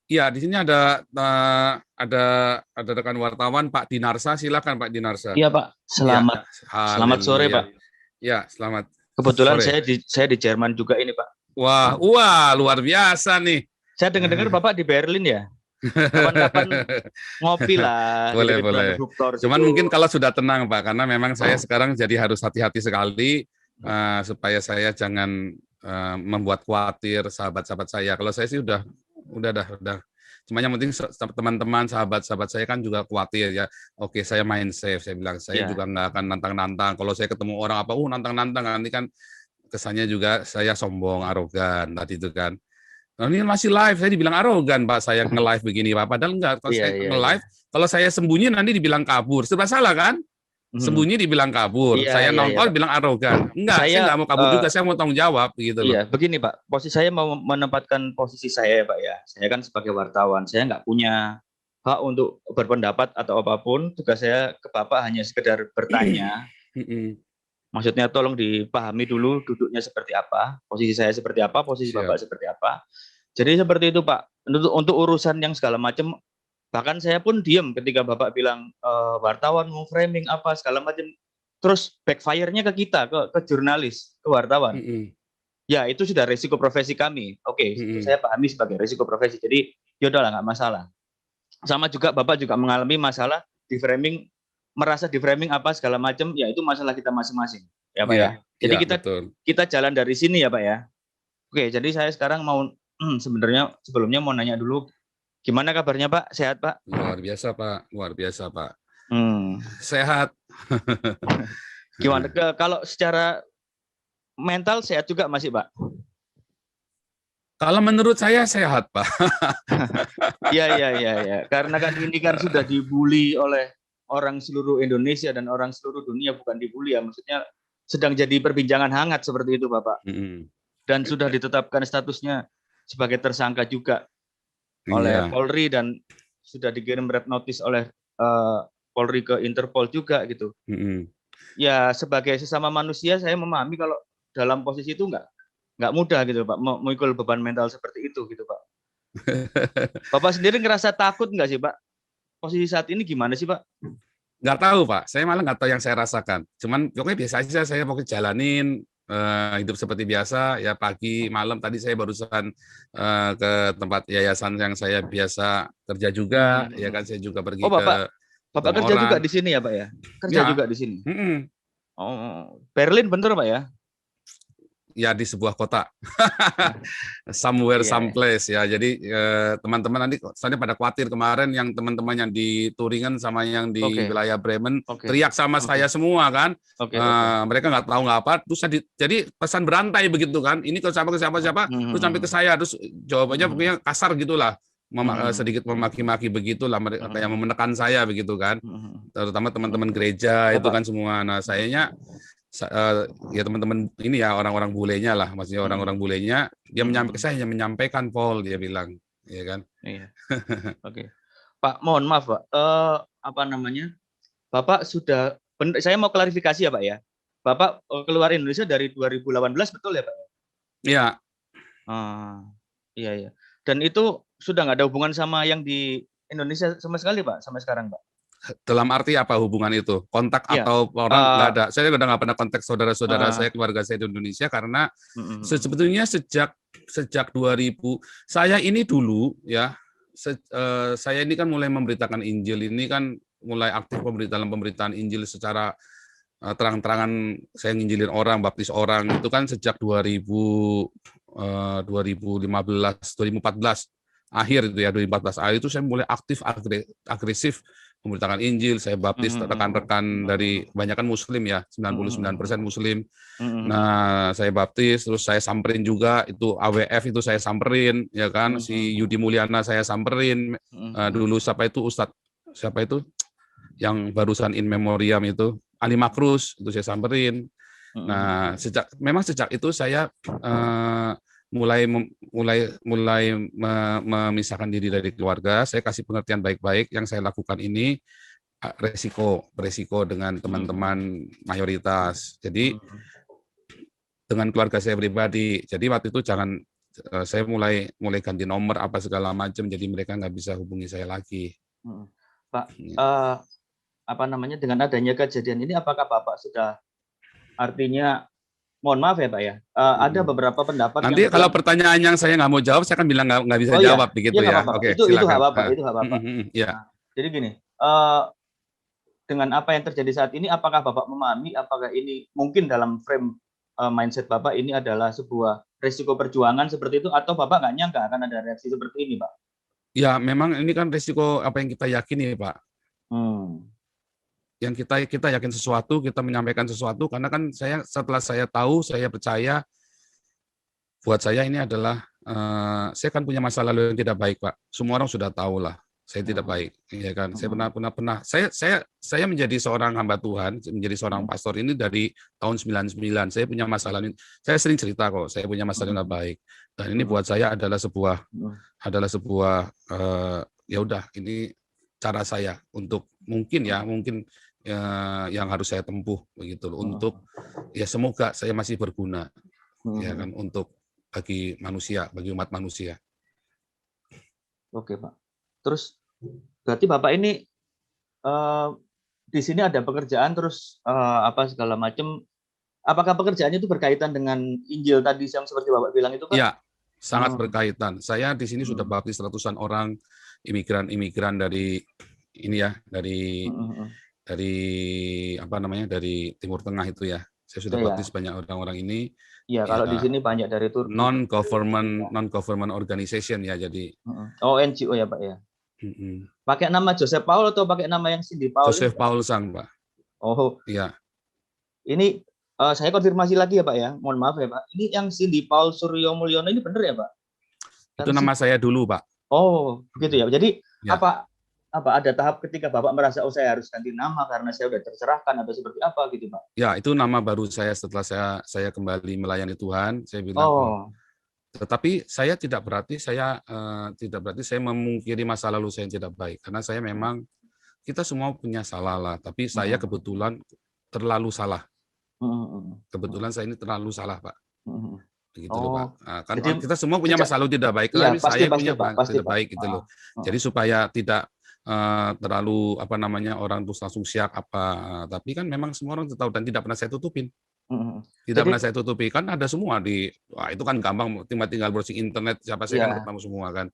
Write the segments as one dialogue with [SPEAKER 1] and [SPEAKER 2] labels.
[SPEAKER 1] Iya, di sini ada ada rekan wartawan Pak Dinarsa, silakan Pak Dinarsa.
[SPEAKER 2] Iya Pak,
[SPEAKER 1] Iya,
[SPEAKER 2] selamat sore
[SPEAKER 1] haleluya.
[SPEAKER 2] Pak.
[SPEAKER 1] Ya, selamat
[SPEAKER 2] Kebetulan
[SPEAKER 1] sore.
[SPEAKER 2] saya di Jerman juga ini Pak.
[SPEAKER 1] Wah, luar biasa nih.
[SPEAKER 2] Saya dengar-dengar Bapak di Berlin ya. Kapan-kapan ngopi lah,
[SPEAKER 1] Boleh,
[SPEAKER 2] gitu-gitu
[SPEAKER 1] boleh.
[SPEAKER 2] dengan Victor
[SPEAKER 1] Cuman
[SPEAKER 2] situ.
[SPEAKER 1] mungkin kalau sudah tenang, Pak, karena memang saya sekarang jadi harus hati-hati sekali supaya saya jangan membuat khawatir sahabat-sahabat saya. Kalau saya sih udah. Cuma yang penting teman-teman, sahabat-sahabat saya kan juga khawatir ya. Oke, saya main safe. Saya bilang saya
[SPEAKER 2] Ya,
[SPEAKER 1] juga nggak akan nantang-nantang. Kalau saya ketemu orang apa, nantang-nantang nanti kan kesannya juga saya sombong, arogan tadi itu kan. Nah, ini masih live, saya dibilang arogan, Pak, saya nge-live begini, Pak. Padahal enggak, kalau
[SPEAKER 2] iya,
[SPEAKER 1] saya
[SPEAKER 2] iya, iya.
[SPEAKER 1] nge-live, kalau saya sembunyi nanti dibilang kabur. Serba salah kan?
[SPEAKER 2] Mhm.
[SPEAKER 1] Sembunyi dibilang kabur.
[SPEAKER 2] Iya,
[SPEAKER 1] Saya
[SPEAKER 2] iya, iya
[SPEAKER 1] nongol
[SPEAKER 2] Pak.
[SPEAKER 1] bilang arogan. Enggak, saya
[SPEAKER 2] Saya,
[SPEAKER 1] nggak mau kabur
[SPEAKER 2] eh,
[SPEAKER 1] juga, saya mau tanggung jawab, gitu loh.
[SPEAKER 2] iya, begini Pak. Posisi saya mau menempatkan posisi saya ya Pak ya. Saya kan sebagai wartawan, saya nggak punya hak untuk berpendapat atau apapun. Tugas saya ke Bapak hanya sekedar bertanya. Maksudnya tolong dipahami dulu duduknya seperti apa, posisi saya seperti apa, posisi
[SPEAKER 1] Siap.
[SPEAKER 2] Bapak seperti apa. Jadi seperti itu Pak. Untuk urusan yang segala macam, bahkan saya pun diam ketika Bapak bilang wartawan mau framing apa segala macam. Terus backfire-nya ke kita, ke jurnalis, ke wartawan. Ya itu sudah resiko profesi kami. Oke, itu saya pahami sebagai resiko profesi. Jadi yaudahlah nggak masalah. Sama juga Bapak juga mengalami masalah di framing, merasa di framing apa segala macam, ya itu masalah kita masing-masing, ya Pak
[SPEAKER 1] Iya,
[SPEAKER 2] ya. Jadi
[SPEAKER 1] iya,
[SPEAKER 2] kita
[SPEAKER 1] betul.
[SPEAKER 2] kita jalan dari sini ya Pak ya. Oke, jadi saya sekarang mau sebenarnya sebelumnya mau nanya dulu, gimana kabarnya Pak? Sehat Pak?
[SPEAKER 1] Luar biasa, Pak. Luar biasa, Pak.
[SPEAKER 2] Hmm.
[SPEAKER 1] Sehat.
[SPEAKER 2] Gimana kalau secara mental sehat juga masih Pak?
[SPEAKER 1] Kalau menurut saya sehat, Pak.
[SPEAKER 2] Iya, iya, iya, ya. Karena kan ini kan sudah dibully oleh orang seluruh Indonesia dan orang seluruh dunia, bukan dibully ya, maksudnya sedang jadi perbincangan hangat seperti itu Bapak. Dan sudah ditetapkan statusnya sebagai tersangka juga oleh
[SPEAKER 1] Iya.
[SPEAKER 2] Polri dan sudah dikirim red notice oleh Polri ke Interpol juga gitu. Ya sebagai sesama manusia saya memahami kalau dalam posisi itu nggak mudah gitu Pak, memikul beban mental seperti itu gitu Pak. Bapak sendiri ngerasa takut nggak sih Pak? Posisi saat ini gimana sih Pak?
[SPEAKER 1] Nggak tahu, Pak. Saya malah nggak tahu yang saya rasakan. Cuman pokoknya biasa aja, saya pokoknya jalanin hidup seperti biasa. Ya pagi, malam. Tadi saya barusan ke tempat yayasan yang saya biasa kerja juga. Ya kan, saya juga
[SPEAKER 2] Oh
[SPEAKER 1] pergi
[SPEAKER 2] Bapak,
[SPEAKER 1] ke
[SPEAKER 2] Bapak
[SPEAKER 1] ketemu
[SPEAKER 2] kerja juga
[SPEAKER 1] orang.
[SPEAKER 2] di sini ya Pak ya? Kerja
[SPEAKER 1] Ya,
[SPEAKER 2] juga di sini. Oh, Berlin bener Pak ya?
[SPEAKER 1] ya di sebuah kota. Somewhere,
[SPEAKER 2] Iya, iya.
[SPEAKER 1] someplace ya. Jadi teman-teman nanti soalnya pada khawatir kemarin yang teman-teman yang di Turingen sama yang di
[SPEAKER 2] Oke,
[SPEAKER 1] wilayah Bremen
[SPEAKER 2] oke,
[SPEAKER 1] teriak sama
[SPEAKER 2] oke,
[SPEAKER 1] saya semua kan.
[SPEAKER 2] oke, oke.
[SPEAKER 1] Mereka nggak tahu nggak apa. Terus jadi pesan berantai begitu kan. Ini ke siapa siapa. Terus sampai ke saya. Terus jawabannya pokoknya kasar gitulah. Sedikit memaki-maki begitulah mereka kayak menekan saya begitu kan. Terutama teman-teman gereja itu
[SPEAKER 2] Bapak,
[SPEAKER 1] kan semua. Nah, sayanya ya teman-teman ini ya orang-orang bulenya lah, maksudnya orang-orang bulenya dia menyampaikan, saya hanya menyampaikan Paul, dia bilang, ya kan.
[SPEAKER 2] iya, oke. Pak, mohon maaf Pak, apa namanya? Bapak sudah, saya mau klarifikasi ya Pak ya. Bapak keluar Indonesia dari 2018 betul ya Pak?
[SPEAKER 1] Iya.
[SPEAKER 2] Ah, iya, iya. Dan itu sudah nggak ada hubungan sama yang di Indonesia sama sekali Pak, sampai sekarang Pak?
[SPEAKER 1] Dalam arti apa hubungan itu? Kontak
[SPEAKER 2] Iya.
[SPEAKER 1] atau orang nggak
[SPEAKER 2] Uh,
[SPEAKER 1] ada. Saya udah nggak pernah kontak saudara-saudara
[SPEAKER 2] uh,
[SPEAKER 1] saya, keluarga saya di Indonesia karena
[SPEAKER 2] uh, uh, uh,
[SPEAKER 1] sebetulnya sejak 2000 saya ini dulu ya saya ini kan mulai memberitakan Injil ini kan mulai aktif dalam pemberitaan Injil secara terang-terangan, saya nginjilin orang, baptis orang itu kan sejak 2015 2014 akhir itu ya, 2014 akhir itu saya mulai aktif agresif memberitakan Injil, saya baptis rekan-rekan dari kebanyakan Muslim ya, 99% Muslim. Nah, saya baptis, terus saya samperin juga itu AWF itu saya samperin, ya kan, si Yudi Mulyana saya samperin, dulu siapa itu yang barusan in memoriam itu Ali Makrus itu saya samperin. Nah, memang sejak itu saya mulai memisahkan diri dari keluarga. Saya kasih pengertian baik-baik yang saya lakukan ini beresiko dengan teman-teman mayoritas. Jadi dengan keluarga saya pribadi. Jadi waktu itu saya mulai ganti nomor apa segala macam, jadi mereka nggak bisa hubungi saya lagi.
[SPEAKER 2] Pak, apa namanya, dengan adanya kejadian ini, apakah Bapak sudah, artinya, mohon maaf ya Pak ya, ada beberapa pendapat
[SPEAKER 1] Nanti
[SPEAKER 2] yang
[SPEAKER 1] kalau
[SPEAKER 2] bilang,
[SPEAKER 1] pertanyaan yang saya nggak mau jawab, saya akan bilang nggak bisa
[SPEAKER 2] oh iya,
[SPEAKER 1] jawab begitu
[SPEAKER 2] iya nggak
[SPEAKER 1] ya.
[SPEAKER 2] apa-apa,
[SPEAKER 1] Oke,
[SPEAKER 2] itu hak
[SPEAKER 1] silakan.
[SPEAKER 2] Bapak, itu hak Bapak.
[SPEAKER 1] Ya.
[SPEAKER 2] Nah, jadi gini, dengan apa yang terjadi saat ini, apakah Bapak memahami apakah ini mungkin dalam frame mindset Bapak ini adalah sebuah risiko perjuangan seperti itu, atau Bapak nggak nyangka akan ada reaksi seperti ini, Pak?
[SPEAKER 1] Ya, memang ini kan risiko apa yang kita yakini, Pak. Yang kita yakin sesuatu, kita menyampaikan sesuatu, karena kan setelah saya tahu, saya percaya, buat saya ini adalah saya kan punya masa lalu yang tidak baik, Pak. Semua orang sudah tahu lah, saya tidak baik, ya kan. Saya pernah. Saya menjadi seorang hamba Tuhan, menjadi seorang pastor ini dari tahun 99. Saya punya masalah ini. Saya sering cerita kok, saya punya masalah yang tidak baik. Dan ini buat saya adalah sebuah ya udah, ini cara saya untuk mungkin yang harus saya tempuh begitu loh, untuk ya semoga saya masih berguna, ya kan, untuk bagi manusia, bagi umat manusia.
[SPEAKER 2] Oke Pak. Terus berarti Bapak ini di sini ada pekerjaan, terus apa segala macam. Apakah pekerjaannya itu berkaitan dengan Injil tadi yang seperti Bapak bilang itu, Pak?
[SPEAKER 1] Iya, sangat berkaitan. Saya di sini sudah baptis ratusan orang imigran dari ini ya, dari apa namanya, dari Timur Tengah itu ya. Saya sudah baptis banyak orang-orang ini.
[SPEAKER 2] Iya, kalau di sini banyak dari Turki.
[SPEAKER 1] Non-government organization ya, jadi.
[SPEAKER 2] Oh, NGO ya, Pak ya. Pakai nama Joseph Paul atau pakai nama yang Cindy Paul?
[SPEAKER 1] Joseph Paul Sang, Pak.
[SPEAKER 2] Oh.
[SPEAKER 1] Iya.
[SPEAKER 2] Ini saya konfirmasi lagi ya, Pak ya. Mohon maaf ya, Pak. Ini yang Cindy Paul Suryo Mulyono ini benar ya, Pak?
[SPEAKER 1] Itu nama saya dulu, Pak.
[SPEAKER 2] Oh, begitu ya. Jadi apa ada tahap ketika Bapak merasa saya harus ganti nama karena saya sudah tercerahkan atau seperti apa gitu, Pak?
[SPEAKER 1] Ya, itu nama baru saya setelah saya kembali melayani Tuhan. Saya bilang, tetapi saya tidak berarti saya memungkiri masa lalu saya yang tidak baik, karena saya memang, kita semua punya salah lah, tapi saya kebetulan terlalu salah. Kebetulan saya ini terlalu salah, Pak. Begitu loh, Pak. Nah, kan jadi, kita semua punya masa lalu tidak baik, tapi saya punya tidak baik gitu loh. Jadi supaya tidak terlalu apa namanya, orang terus langsung siap apa, tapi kan memang semua orang tahu dan tidak pernah saya tutupin. Tidak pernah saya tutupi, kan ada semua itu kan gampang, tinggal browsing internet, siapa saya kan ketemu semua kan.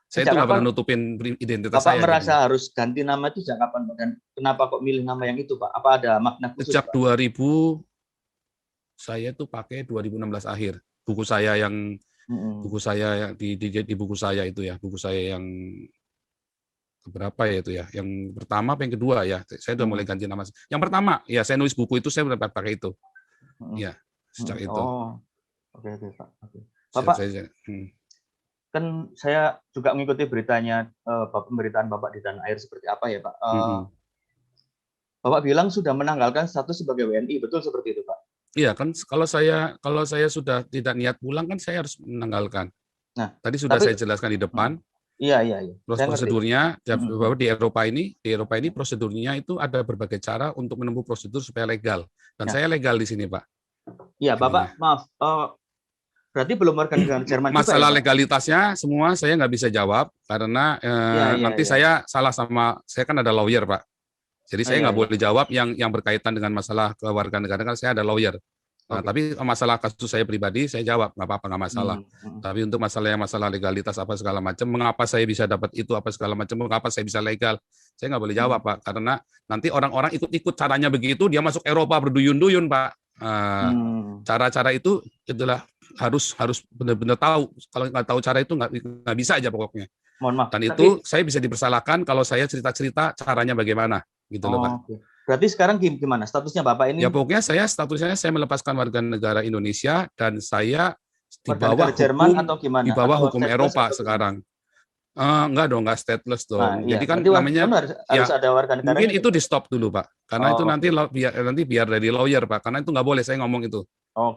[SPEAKER 1] Saya itu nggak pernah nutupin identitas saya.
[SPEAKER 2] Bapak merasa harus ganti nama itu sejak kapan, Pak? Dan kenapa kok milih nama yang itu, Pak? Apa ada makna khusus?
[SPEAKER 1] Sejak 2000, saya itu pakai 2016 akhir. Buku saya yang di buku saya itu ya, buku saya yang berapa ya itu ya, yang pertama apa yang kedua ya, saya udah mulai ganti nama. Yang pertama ya, saya nulis buku itu saya udah pakai itu. Ya, sejak itu.
[SPEAKER 2] Oke Pak. Bapak, kan saya juga mengikuti beritanya, pemberitaan Bapak di tanah air seperti apa ya, Pak. Bapak bilang sudah menanggalkan status sebagai WNI, betul seperti itu, Pak?
[SPEAKER 1] Iya kan, kalau saya sudah tidak niat pulang kan saya harus menanggalkan. Nah, tadi sudah saya jelaskan di depan.
[SPEAKER 2] Iya.
[SPEAKER 1] Prosedurnya di Eropa ini prosedurnya itu ada berbagai cara untuk menempuh prosedur supaya legal. Dan saya legal di sini, Pak.
[SPEAKER 2] Iya, Bapak, maaf. Berarti belum warga negara Jerman juga.
[SPEAKER 1] Masalah legalitasnya semua saya nggak bisa jawab karena nanti saya salah saya kan ada lawyer, Pak. Jadi saya nggak boleh jawab yang berkaitan dengan masalah kewarganegaraan, kan saya ada lawyer. Nah, tapi masalah kasus saya pribadi saya jawab, nggak apa-apa, nggak masalah. Tapi untuk masalah legalitas apa segala macam, mengapa saya bisa dapat itu apa segala macam, mengapa saya bisa legal, saya nggak boleh jawab, Pak. Karena nanti orang-orang ikut-ikut caranya begitu, dia masuk Eropa berduyun-duyun, Pak. Cara-cara itu itulah harus benar-benar tahu. Kalau nggak tahu cara itu nggak bisa aja pokoknya.
[SPEAKER 2] Mohon maaf.
[SPEAKER 1] Dan itu saya bisa dipersalahkan kalau saya cerita-cerita caranya bagaimana. Gitu loh, Pak.
[SPEAKER 2] Okay. Berarti sekarang gimana statusnya Bapak ini?
[SPEAKER 1] Ya pokoknya statusnya saya melepaskan warga negara Indonesia dan saya di bawah
[SPEAKER 2] Jerman atau gimana?
[SPEAKER 1] Di bawah hukum Eropa sekarang. Enggak dong, enggak stateless dong.
[SPEAKER 2] Nah,
[SPEAKER 1] jadi kan
[SPEAKER 2] namanya harus ada warga negara.
[SPEAKER 1] Mungkin itu di stop dulu, Pak. Karena itu nanti biar dari lawyer, Pak. Karena itu nggak boleh saya ngomong itu.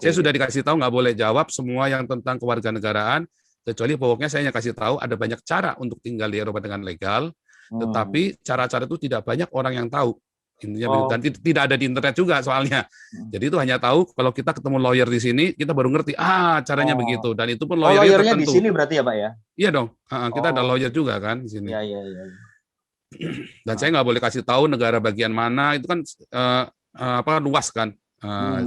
[SPEAKER 1] Saya sudah dikasih tahu nggak boleh jawab semua yang tentang kewarganegaraan, kecuali pokoknya saya hanya kasih tahu ada banyak cara untuk tinggal di Eropa dengan legal. Tetapi cara-cara itu tidak banyak orang yang tahu. Intinya begitu. Dan tidak ada di internet juga soalnya. Jadi itu hanya tahu kalau kita ketemu lawyer di sini, kita baru ngerti, caranya begitu. Dan itu pun lawyernya
[SPEAKER 2] lawyernya di
[SPEAKER 1] tertentu.
[SPEAKER 2] sini berarti ya Pak ya?
[SPEAKER 1] Iya dong, kita ada lawyer juga kan di sini.
[SPEAKER 2] Iya.
[SPEAKER 1] Dan saya nggak boleh kasih tahu negara bagian mana, itu kan luas kan.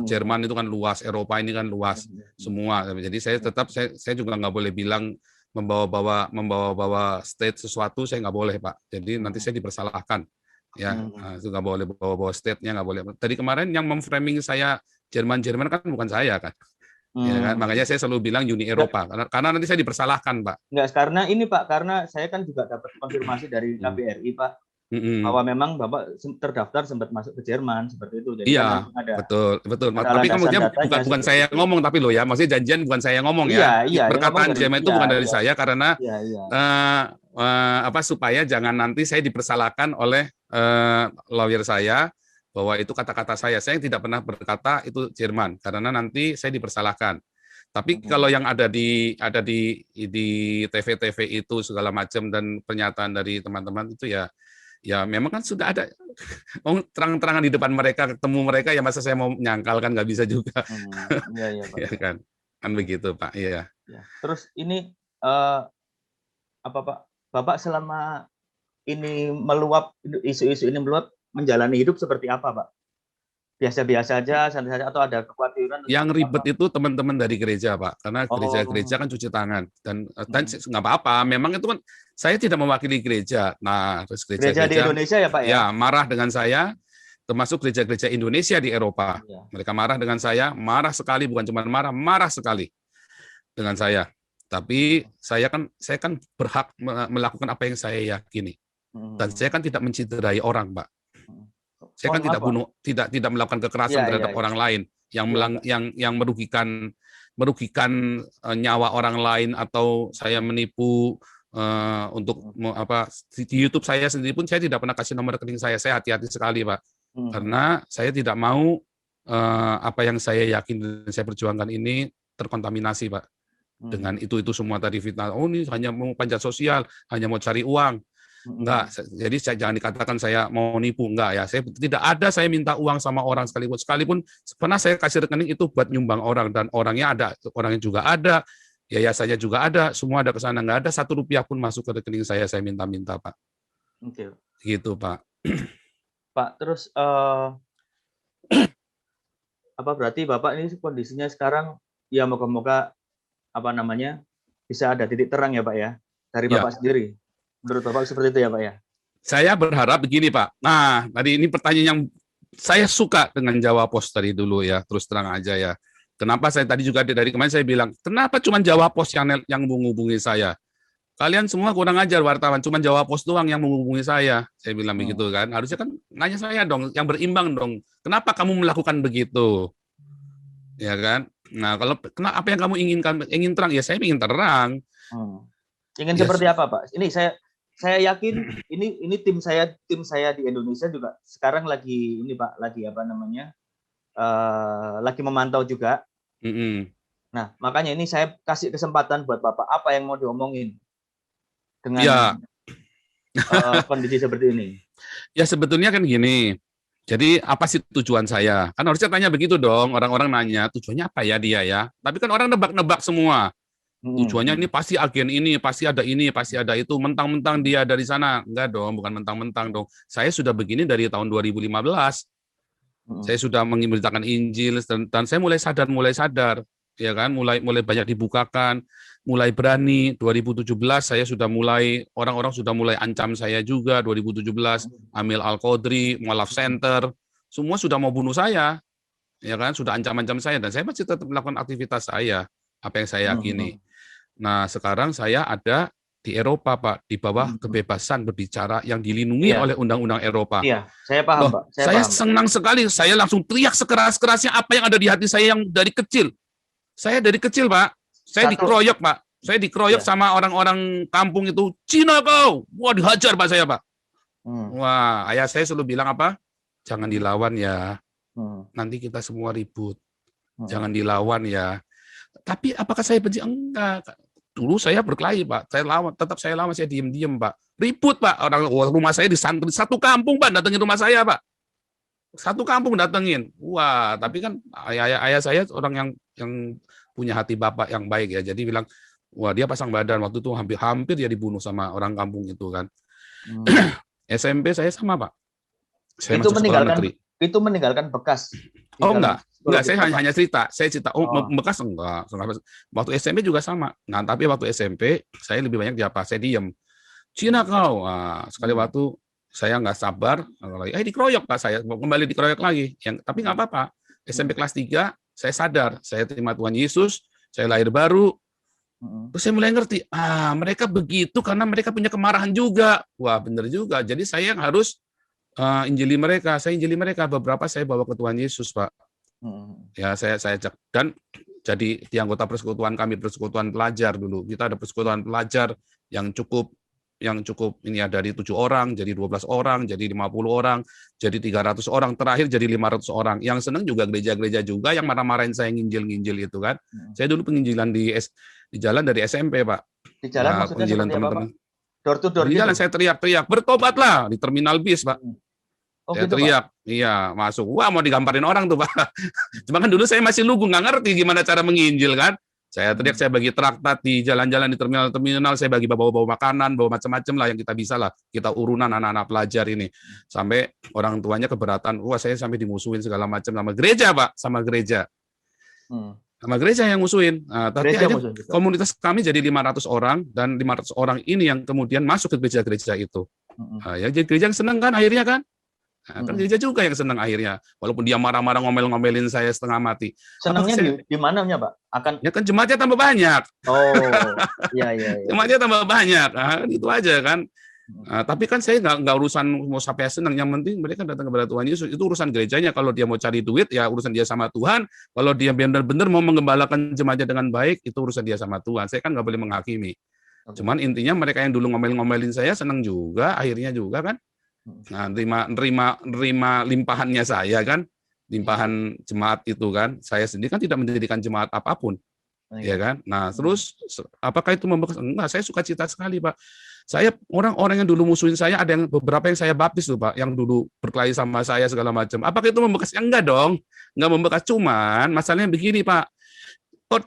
[SPEAKER 1] Jerman itu kan luas, Eropa ini kan luas semua. Jadi saya juga nggak boleh bilang membawa-bawa state sesuatu, saya nggak boleh Pak. Jadi nanti saya dipersalahkan. Ya, itu nggak boleh bawa-bawa state-nya, nggak boleh. Tadi kemarin yang memframing saya Jerman kan bukan saya kan. Ya kan, makanya saya selalu bilang Uni Eropa karena nanti saya dipersalahkan Pak.
[SPEAKER 2] Enggak, karena ini Pak, karena saya kan juga dapat konfirmasi dari KBRI Pak, bahwa memang Bapak terdaftar sempat masuk ke Jerman seperti itu. Jadi
[SPEAKER 1] iya, betul. Tapi kemudian bukan saya ngomong, tapi loh ya, maksudnya janjian bukan saya ngomong ya. Perkataan Jerman itu bukan dari saya karena supaya jangan nanti saya dipersalahkan oleh lawyer saya bahwa itu kata-kata saya. Saya tidak pernah berkata itu Jerman karena nanti saya dipersalahkan. Tapi kalau yang ada di TV-TV itu segala macam dan pernyataan dari teman-teman itu ya memang kan sudah ada terang-terangan di depan mereka, ketemu mereka, ya masa saya mau menyangkal kan nggak bisa juga.
[SPEAKER 2] Iya, Pak.
[SPEAKER 1] Ya kan begitu Pak. Iya.
[SPEAKER 2] Terus ini Pak, Bapak selama ini isu-isu ini meluap, menjalani hidup seperti apa Pak? Biasa-biasa aja, santai saja, atau ada kekhawatiran?
[SPEAKER 1] Yang ribet itu teman-teman dari gereja Pak, karena gereja kan cuci tangan dan nggak apa-apa. Memang itu kan saya tidak mewakili gereja. Nah, terus gereja
[SPEAKER 2] di Indonesia ya Pak ya?
[SPEAKER 1] Ya, marah dengan saya, termasuk gereja-gereja Indonesia di Eropa. Mereka marah dengan saya, marah sekali, bukan cuma marah sekali dengan saya. Tapi saya kan berhak melakukan apa yang saya yakini. Dan saya kan tidak menciderai orang, Pak. Saya kan tidak melakukan kekerasan terhadap orang lain yang merugikan nyawa orang lain, atau saya menipu untuk di YouTube saya sendiri pun saya tidak pernah kasih nomor rekening saya. Saya hati-hati sekali, Pak. Karena saya tidak mau apa yang saya yakin dan saya perjuangkan ini terkontaminasi, Pak. Dengan itu semua tadi fitnah. Oh, ini hanya mau panjat sosial, hanya mau cari uang. Enggak, jadi jangan dikatakan saya mau nipu, enggak ya. Saya tidak ada saya minta uang sama orang sekalipun pernah saya kasih rekening itu buat nyumbang orang, dan orangnya juga ada, yayasannya juga ada, semua ada ke sana, enggak ada Rp1 pun masuk ke rekening saya minta-minta, Pak.
[SPEAKER 2] Oke.
[SPEAKER 1] Gitu, Pak.
[SPEAKER 2] Pak, terus berarti Bapak ini kondisinya sekarang ya moga-moga bisa ada titik terang ya Pak ya, dari Bapak sendiri. Menurut Bapak seperti itu ya Pak ya?
[SPEAKER 1] Saya berharap begini Pak. Nah, tadi ini pertanyaan yang saya suka dengan Jawa Post tadi dulu ya, terus terang aja ya. Kenapa saya tadi juga dari kemarin saya bilang, kenapa cuma Jawa Post yang menghubungi saya? Kalian semua kurang ajar wartawan, cuma Jawa Post doang yang menghubungi saya. Saya bilang begitu kan. Harusnya kan nanya saya dong, yang berimbang dong. Kenapa kamu melakukan begitu? Ya kan? Nah, apa yang kamu inginkan? Ingin terang? Ya saya ingin terang.
[SPEAKER 2] Ingin seperti apa Pak? Ini saya yakin ini tim saya di Indonesia juga sekarang lagi lagi memantau juga. Nah, makanya ini saya kasih kesempatan buat Bapak, apa yang mau diomongin dengan kondisi seperti ini.
[SPEAKER 1] Ya sebetulnya kan gini. Jadi apa sih tujuan saya? Kan harusnya tanya begitu dong. Orang-orang nanya tujuannya apa ya dia ya. Tapi kan orang nebak-nebak semua. Tujuannya ini pasti agen ini, pasti ada itu, mentang-mentang dia dari sana. Enggak dong, bukan mentang-mentang dong. Saya sudah begini dari tahun 2015. Saya sudah memberitakan Injil dan saya mulai sadar, ya kan, mulai banyak dibukakan, mulai berani. 2017 saya sudah mulai, orang-orang sudah mulai ancam saya juga. 2017 Amil Al-Qadri, Mualaf Center, semua sudah mau bunuh saya. Ya kan, sudah ancam-ancam saya, dan saya masih tetap melakukan aktivitas saya, apa yang saya yakini. Nah, sekarang saya ada di Eropa, Pak, di bawah kebebasan berbicara yang dilindungi oleh undang-undang Eropa.
[SPEAKER 2] Iya, saya paham, Pak.
[SPEAKER 1] Saya senang sekali, saya langsung teriak sekeras-kerasnya apa yang ada di hati saya yang dari kecil. Saya dari kecil, Pak, saya dikeroyok, Pak. Saya dikeroyok sama orang-orang kampung itu, Cina kau! Wah, dihajar, Pak, saya, Pak. Wah, ayah saya selalu bilang apa? Jangan dilawan ya, nanti kita semua ribut. Jangan dilawan ya. Tapi apakah saya benci? Enggak. Dulu saya berkelahi, Pak. Saya lawan, saya diem-diem, Pak. Ribut, Pak. Rumah saya disantri satu kampung, Pak, datangin rumah saya, Pak. satu kampung datengin. Wah, tapi kan ayah saya orang yang punya hati bapak yang baik ya. Jadi bilang, wah dia pasang badan waktu itu hampir dia dibunuh sama orang kampung itu kan. SMP saya sama Pak. Saya
[SPEAKER 2] Itu
[SPEAKER 1] masuk sekolah
[SPEAKER 2] meninggalkan
[SPEAKER 1] negeri.
[SPEAKER 2] bekas di
[SPEAKER 1] Oh
[SPEAKER 2] dalam
[SPEAKER 1] enggak,
[SPEAKER 2] psikologi
[SPEAKER 1] saya
[SPEAKER 2] Bapak.
[SPEAKER 1] hanya cerita. Saya cerita,
[SPEAKER 2] Oh.
[SPEAKER 1] bekas enggak. Waktu SMP juga sama. Nah, tapi waktu SMP saya lebih banyak diapa? Saya diem. Cina kau. Nah, sekali waktu saya nggak sabar, dikeroyok Pak saya, kembali dikeroyok lagi. Tapi nggak apa-apa. SMP kelas 3, saya sadar, saya terima Tuhan Yesus, saya lahir baru. Terus saya mulai ngerti, mereka begitu karena mereka punya kemarahan juga. Wah, benar juga. Jadi saya yang harus injili mereka. Saya injili mereka. Beberapa saya bawa ke Tuhan Yesus, Pak. Ya, saya ajak. Dan jadi di anggota persekutuan kami, persekutuan pelajar dulu. Kita ada persekutuan pelajar yang cukup ini ada dari 7 orang, jadi 12 orang, jadi 50 orang, jadi 300 orang, terakhir jadi 500 orang. Yang senang juga gereja-gereja juga yang marah-marahin saya nginjil-nginjil itu kan. Saya dulu penginjilan di jalan dari SMP, Pak.
[SPEAKER 2] Di jalan
[SPEAKER 1] Ya,
[SPEAKER 2] maksudnya
[SPEAKER 1] penginjilan
[SPEAKER 2] seperti apa, Pak?
[SPEAKER 1] teman-teman.
[SPEAKER 2] Door to door
[SPEAKER 1] Di
[SPEAKER 2] gitu?
[SPEAKER 1] jalan saya teriak-teriak, bertobatlah di terminal bis, Pak.
[SPEAKER 2] Oh
[SPEAKER 1] Saya
[SPEAKER 2] gitu, Pak?
[SPEAKER 1] teriak, iya, masuk. Wah, mau digambarin orang tuh, Pak. Cuma kan dulu saya masih lugu, nggak ngerti gimana cara menginjil kan. Saya teriak, saya bagi traktat di jalan-jalan di terminal-terminal, saya bagi bawa-bawa makanan, bawa macam-macam lah yang kita bisa lah. Kita urunan anak-anak pelajar ini. Sampai orang tuanya keberatan, wah saya sampai dimusuhin segala macam sama gereja, Pak, sama gereja. Sama gereja yang musuhin. Nah, tapi akhirnya komunitas kami jadi 500 orang, dan 500 orang ini yang kemudian masuk ke gereja-gereja itu. Nah, ya gereja yang senang kan akhirnya kan. Nah, kan gereja juga yang senang akhirnya, walaupun dia marah-marah ngomel-ngomelin saya setengah mati.
[SPEAKER 2] Senangnya di mananya, Pak?
[SPEAKER 1] Ya kan jemaatnya tambah banyak.
[SPEAKER 2] Oh, iya.
[SPEAKER 1] Jemaatnya tambah banyak, itu aja kan. Tapi kan saya nggak urusan mau sampai senang, yang penting mereka datang kepada Tuhan Yesus. Itu urusan gerejanya. Kalau dia mau cari duit, ya urusan dia sama Tuhan. Kalau dia benar-benar mau mengembalakan jemaatnya dengan baik, itu urusan dia sama Tuhan. Saya kan nggak boleh menghakimi. Cuman intinya mereka yang dulu ngomel-ngomelin saya senang juga, akhirnya juga kan. Nah, nerima limpahannya saya kan, limpahan jemaat itu kan. Saya sendiri kan tidak mendirikan jemaat apapun, ya kan. Nah, terus apakah itu membekas? Enggak, saya sukacita sekali, Pak. Saya orang-orang yang dulu musuhin saya, ada yang beberapa yang saya baptis tuh, Pak, yang dulu berkelahi sama saya segala macam. Apakah itu membekas? Enggak dong, enggak membekas. Cuman masalahnya begini, Pak.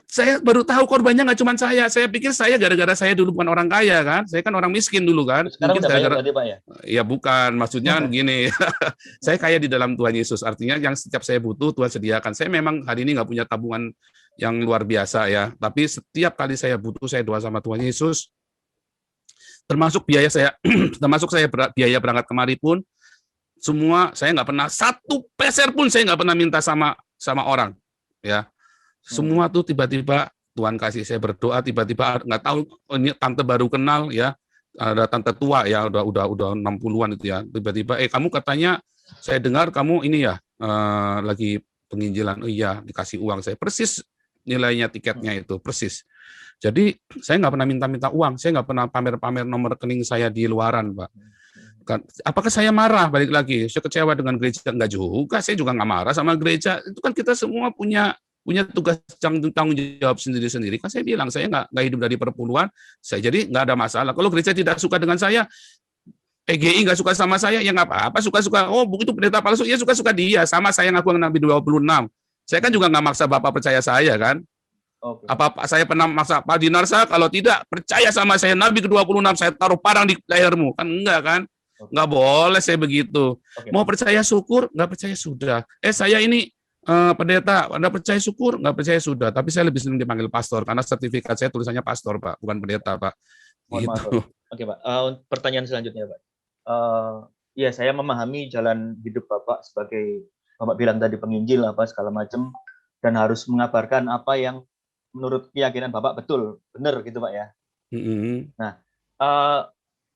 [SPEAKER 1] Saya baru tahu korbannya nggak cuma saya. Saya pikir saya gara-gara saya dulu bukan orang kaya kan. Saya kan orang miskin dulu kan.
[SPEAKER 2] Sekarang
[SPEAKER 1] mungkin
[SPEAKER 2] udah
[SPEAKER 1] gara-gara
[SPEAKER 2] berarti, Pak ya?
[SPEAKER 1] Ya bukan, maksudnya kan gini. Saya kaya di dalam Tuhan Yesus. Artinya yang setiap saya butuh Tuhan sediakan. Saya memang hari ini nggak punya tabungan yang luar biasa ya. Tapi setiap kali saya butuh, saya doa sama Tuhan Yesus. Termasuk biaya saya, biaya berangkat kemari pun, semua saya nggak pernah satu peser pun saya nggak pernah minta sama orang, ya. Semua tuh tiba-tiba Tuhan kasih. Saya berdoa tiba-tiba nggak tahu, ini tante baru kenal ya, ada tante tua ya, udah 60-an itu ya. Tiba-tiba kamu katanya saya dengar kamu ini ya lagi penginjilan. Oh iya, dikasih uang saya persis nilainya tiketnya itu persis. Jadi saya nggak pernah minta-minta uang, saya nggak pernah pamer-pamer nomor rekening saya di luaran, Pak. Apakah saya marah? Balik lagi, saya kecewa dengan gereja? Enggak juga, saya juga nggak marah sama gereja. Itu kan kita semua punya tugas tanggung jawab sendiri-sendiri. Kan saya bilang, saya nggak hidup dari perpuluhan, saya jadi nggak ada masalah. Kalau gereja tidak suka dengan saya, PGI nggak suka sama saya, ya nggak apa-apa, suka-suka. Oh, begitu pendeta palsu, ya suka-suka dia. Sama saya ngaku Nabi 26. Saya kan juga nggak maksa Bapak percaya saya kan. Apa saya pernah maksa Pak Dinarsa, kalau tidak percaya sama saya Nabi ke-26, saya taruh parang di lehermu. Kan enggak kan? Nggak boleh saya begitu. Mau percaya syukur, nggak percaya sudah. Saya ini pendeta, Anda percaya syukur, nggak percaya sudah. Tapi saya lebih senang dipanggil pastor, karena sertifikat saya tulisannya pastor, Pak, bukan pendeta, Pak. Gitu.
[SPEAKER 2] Oke, Pak. Pertanyaan selanjutnya, Pak. Ya, saya memahami jalan hidup Bapak sebagai Bapak bilang tadi penginjil apa segala macam, dan harus mengabarkan apa yang menurut keyakinan Bapak betul, benar gitu, Pak ya. Nah,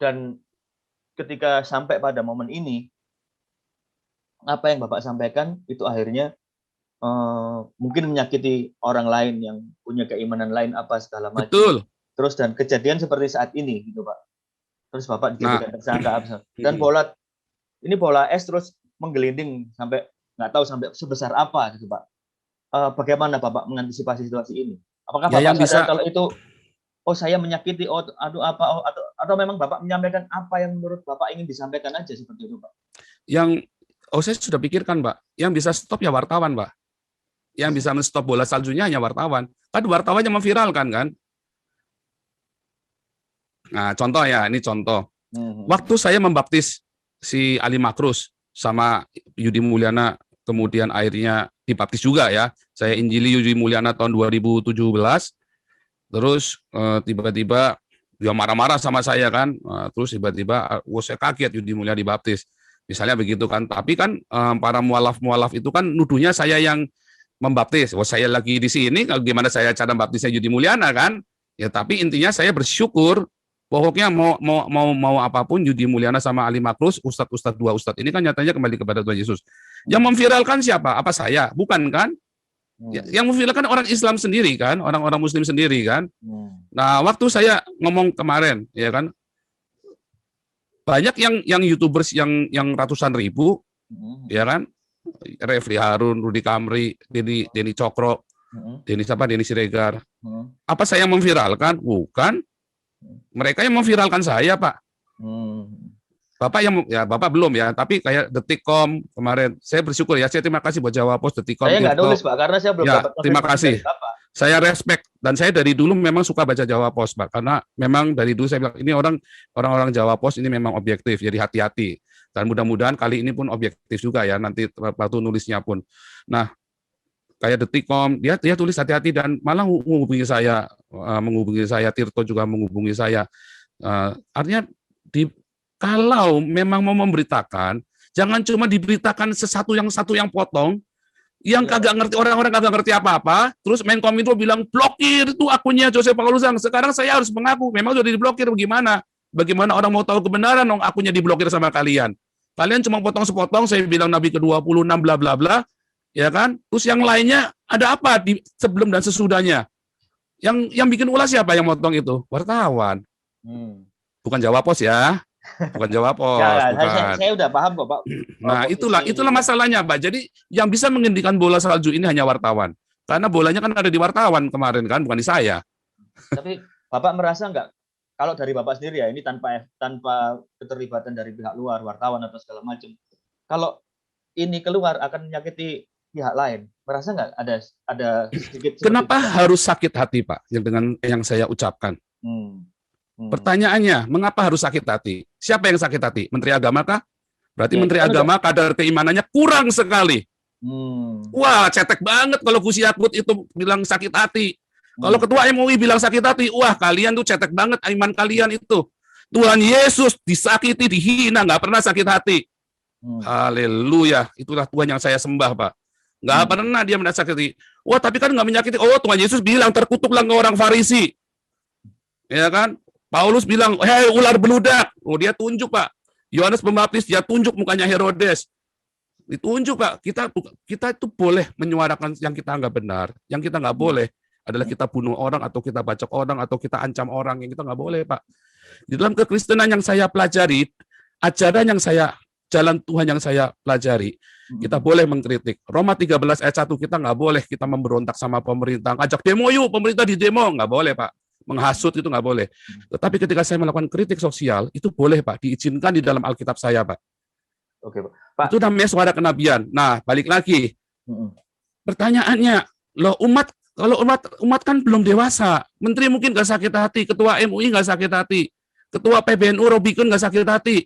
[SPEAKER 2] dan ketika sampai pada momen ini, apa yang Bapak sampaikan itu akhirnya mungkin menyakiti orang lain yang punya keimanan lain apa segala macam.
[SPEAKER 1] Betul.
[SPEAKER 2] Terus dan kejadian seperti saat ini gitu, Pak. Terus Bapak dijadikan tersangka dan bola es terus menggelinding sampai nggak tahu sampai sebesar apa gitu, Pak. Bagaimana Bapak mengantisipasi situasi ini? Apakah Bapak sadar kalau itu saya menyakiti atau memang Bapak menyampaikan apa yang menurut Bapak ingin disampaikan aja seperti itu, Pak?
[SPEAKER 1] Yang Oh, saya sudah pikirkan, Pak. Yang bisa stop ya wartawan, Pak. Yang bisa menstop bola saljunya hanya wartawan. Kan wartawannya memviralkan kan. Nah, contoh ya, ini contoh. Waktu saya membaptis si Ali Makrus sama Yudi Mulyana, kemudian akhirnya dibaptis juga ya. Saya injili Yudi Mulyana tahun 2017. Terus tiba-tiba dia marah-marah sama saya kan. Terus tiba-tiba saya kaget Yudi Mulyana dibaptis. Misalnya begitu kan. Tapi kan para mualaf-mualaf itu kan nuduhnya saya yang membaptis. Saya lagi di sini, gimana saya cara baptisnya Yudi Mulyana kan? Ya, tapi intinya saya bersyukur. Pokoknya mau apapun Yudi Mulyana sama Ali Makrus, ustadz dua ustadz ini kan nyatanya kembali kepada Tuhan Yesus. Yang memviralkan siapa? Apa saya? Bukan kan? Yang memviralkan orang Islam sendiri kan, orang-orang Muslim sendiri kan. Nah, waktu saya ngomong kemarin, ya kan, banyak yang YouTubers yang ratusan ribu, ya kan, Refli Harun, Rudi Kamri, Denny Cokro, Denny Siregar. Apa saya memviralkan? Bukan. Mereka yang memviralkan saya, Pak. Bapak Bapak belum ya, tapi kayak Detikcom kemarin, saya bersyukur ya, saya terima kasih buat Jawa Pos, Detikcom.
[SPEAKER 2] Saya nggak nulis, Pak, karena saya belum dapat.
[SPEAKER 1] Terima kasih. Saya respect, dan saya dari dulu memang suka baca Jawa Pos, Pak, karena memang dari dulu saya bilang, ini orang-orang Jawa Pos ini memang objektif, jadi hati-hati. Dan mudah-mudahan kali ini pun objektif juga ya, nanti waktu nulisnya pun. Nah, kayak Detikcom, dia tulis hati-hati dan malah menghubungi saya, Tirto juga menghubungi saya. Artinya kalau memang mau memberitakan, jangan cuma diberitakan satu yang potong, yang kagak ngerti, orang-orang kagak ngerti apa-apa, terus Menkominfo bilang blokir itu akunnya Joseph Paulusang. Sekarang saya harus mengaku, memang sudah diblokir, bagaimana? Bagaimana orang mau tahu kebenaran dong akunnya diblokir sama kalian? Kalian cuma potong sepotong, saya bilang Nabi ke-26 bla bla bla. Ya kan? Terus yang lainnya ada apa di sebelum dan sesudahnya? Yang bikin ulah siapa yang motong itu? Wartawan. Bukan Jawa Pos ya. Bukan Jawa Pos, bukan.
[SPEAKER 2] Saya udah paham kok, Pak.
[SPEAKER 1] Nah, itulah masalahnya, Pak. Jadi yang bisa menghentikan bola salju ini hanya wartawan. Karena bolanya kan ada di wartawan kemarin kan, bukan di saya.
[SPEAKER 2] Tapi Bapak merasa nggak, kalau dari Bapak sendiri ya, ini tanpa keterlibatan dari pihak luar, wartawan atau segala macam. Kalau ini keluar akan menyakiti pihak lain, merasa nggak ada sedikit?
[SPEAKER 1] Kenapa harus sakit hati, Pak? Yang saya ucapkan. Pertanyaannya, mengapa harus sakit hati? Siapa yang sakit hati? Menteri Agama kah? Berarti Menteri Agama kadar keimanannya kurang sekali. Wah, cetek banget kalau Gus Yakut itu bilang sakit hati. Kalau Ketua MUI bilang sakit hati, wah kalian tuh cetek banget iman kalian itu. Tuhan Yesus disakiti, dihina, nggak pernah sakit hati. Haleluya, itulah Tuhan yang saya sembah, Pak. Nggak pernah dia menyakiti. Wah, tapi kan nggak menyakiti. Oh, Tuhan Yesus bilang terkutuklah orang Farisi. Ya kan? Paulus bilang, hei ular beludak. Oh, dia tunjuk, Pak. Yohanes Pembaptis, dia tunjuk mukanya Herodes. Ditunjuk, Pak. Kita itu boleh menyuarakan yang kita anggap benar. Yang kita nggak boleh adalah kita bunuh orang, atau kita bacok orang, atau kita ancam orang. Yang kita nggak boleh, Pak. Di dalam kekristenan yang saya pelajari, ajaran yang jalan Tuhan yang saya pelajari, kita boleh mengkritik. Roma 13 ayat 1, kita nggak boleh kita memberontak sama pemerintah. Ajak demo yuk, pemerintah di demo. Nggak boleh, Pak. Menghasut itu nggak boleh. Tetapi ketika saya melakukan kritik sosial, itu boleh, Pak. Diizinkan di dalam Alkitab saya, Pak.
[SPEAKER 2] Oke, Pak.
[SPEAKER 1] Itu namanya suara kenabian. Nah, balik lagi. Pertanyaannya, loh kalau umat kan belum dewasa. Menteri mungkin nggak sakit hati, Ketua MUI nggak sakit hati, Ketua PBNU Robikun nggak sakit hati.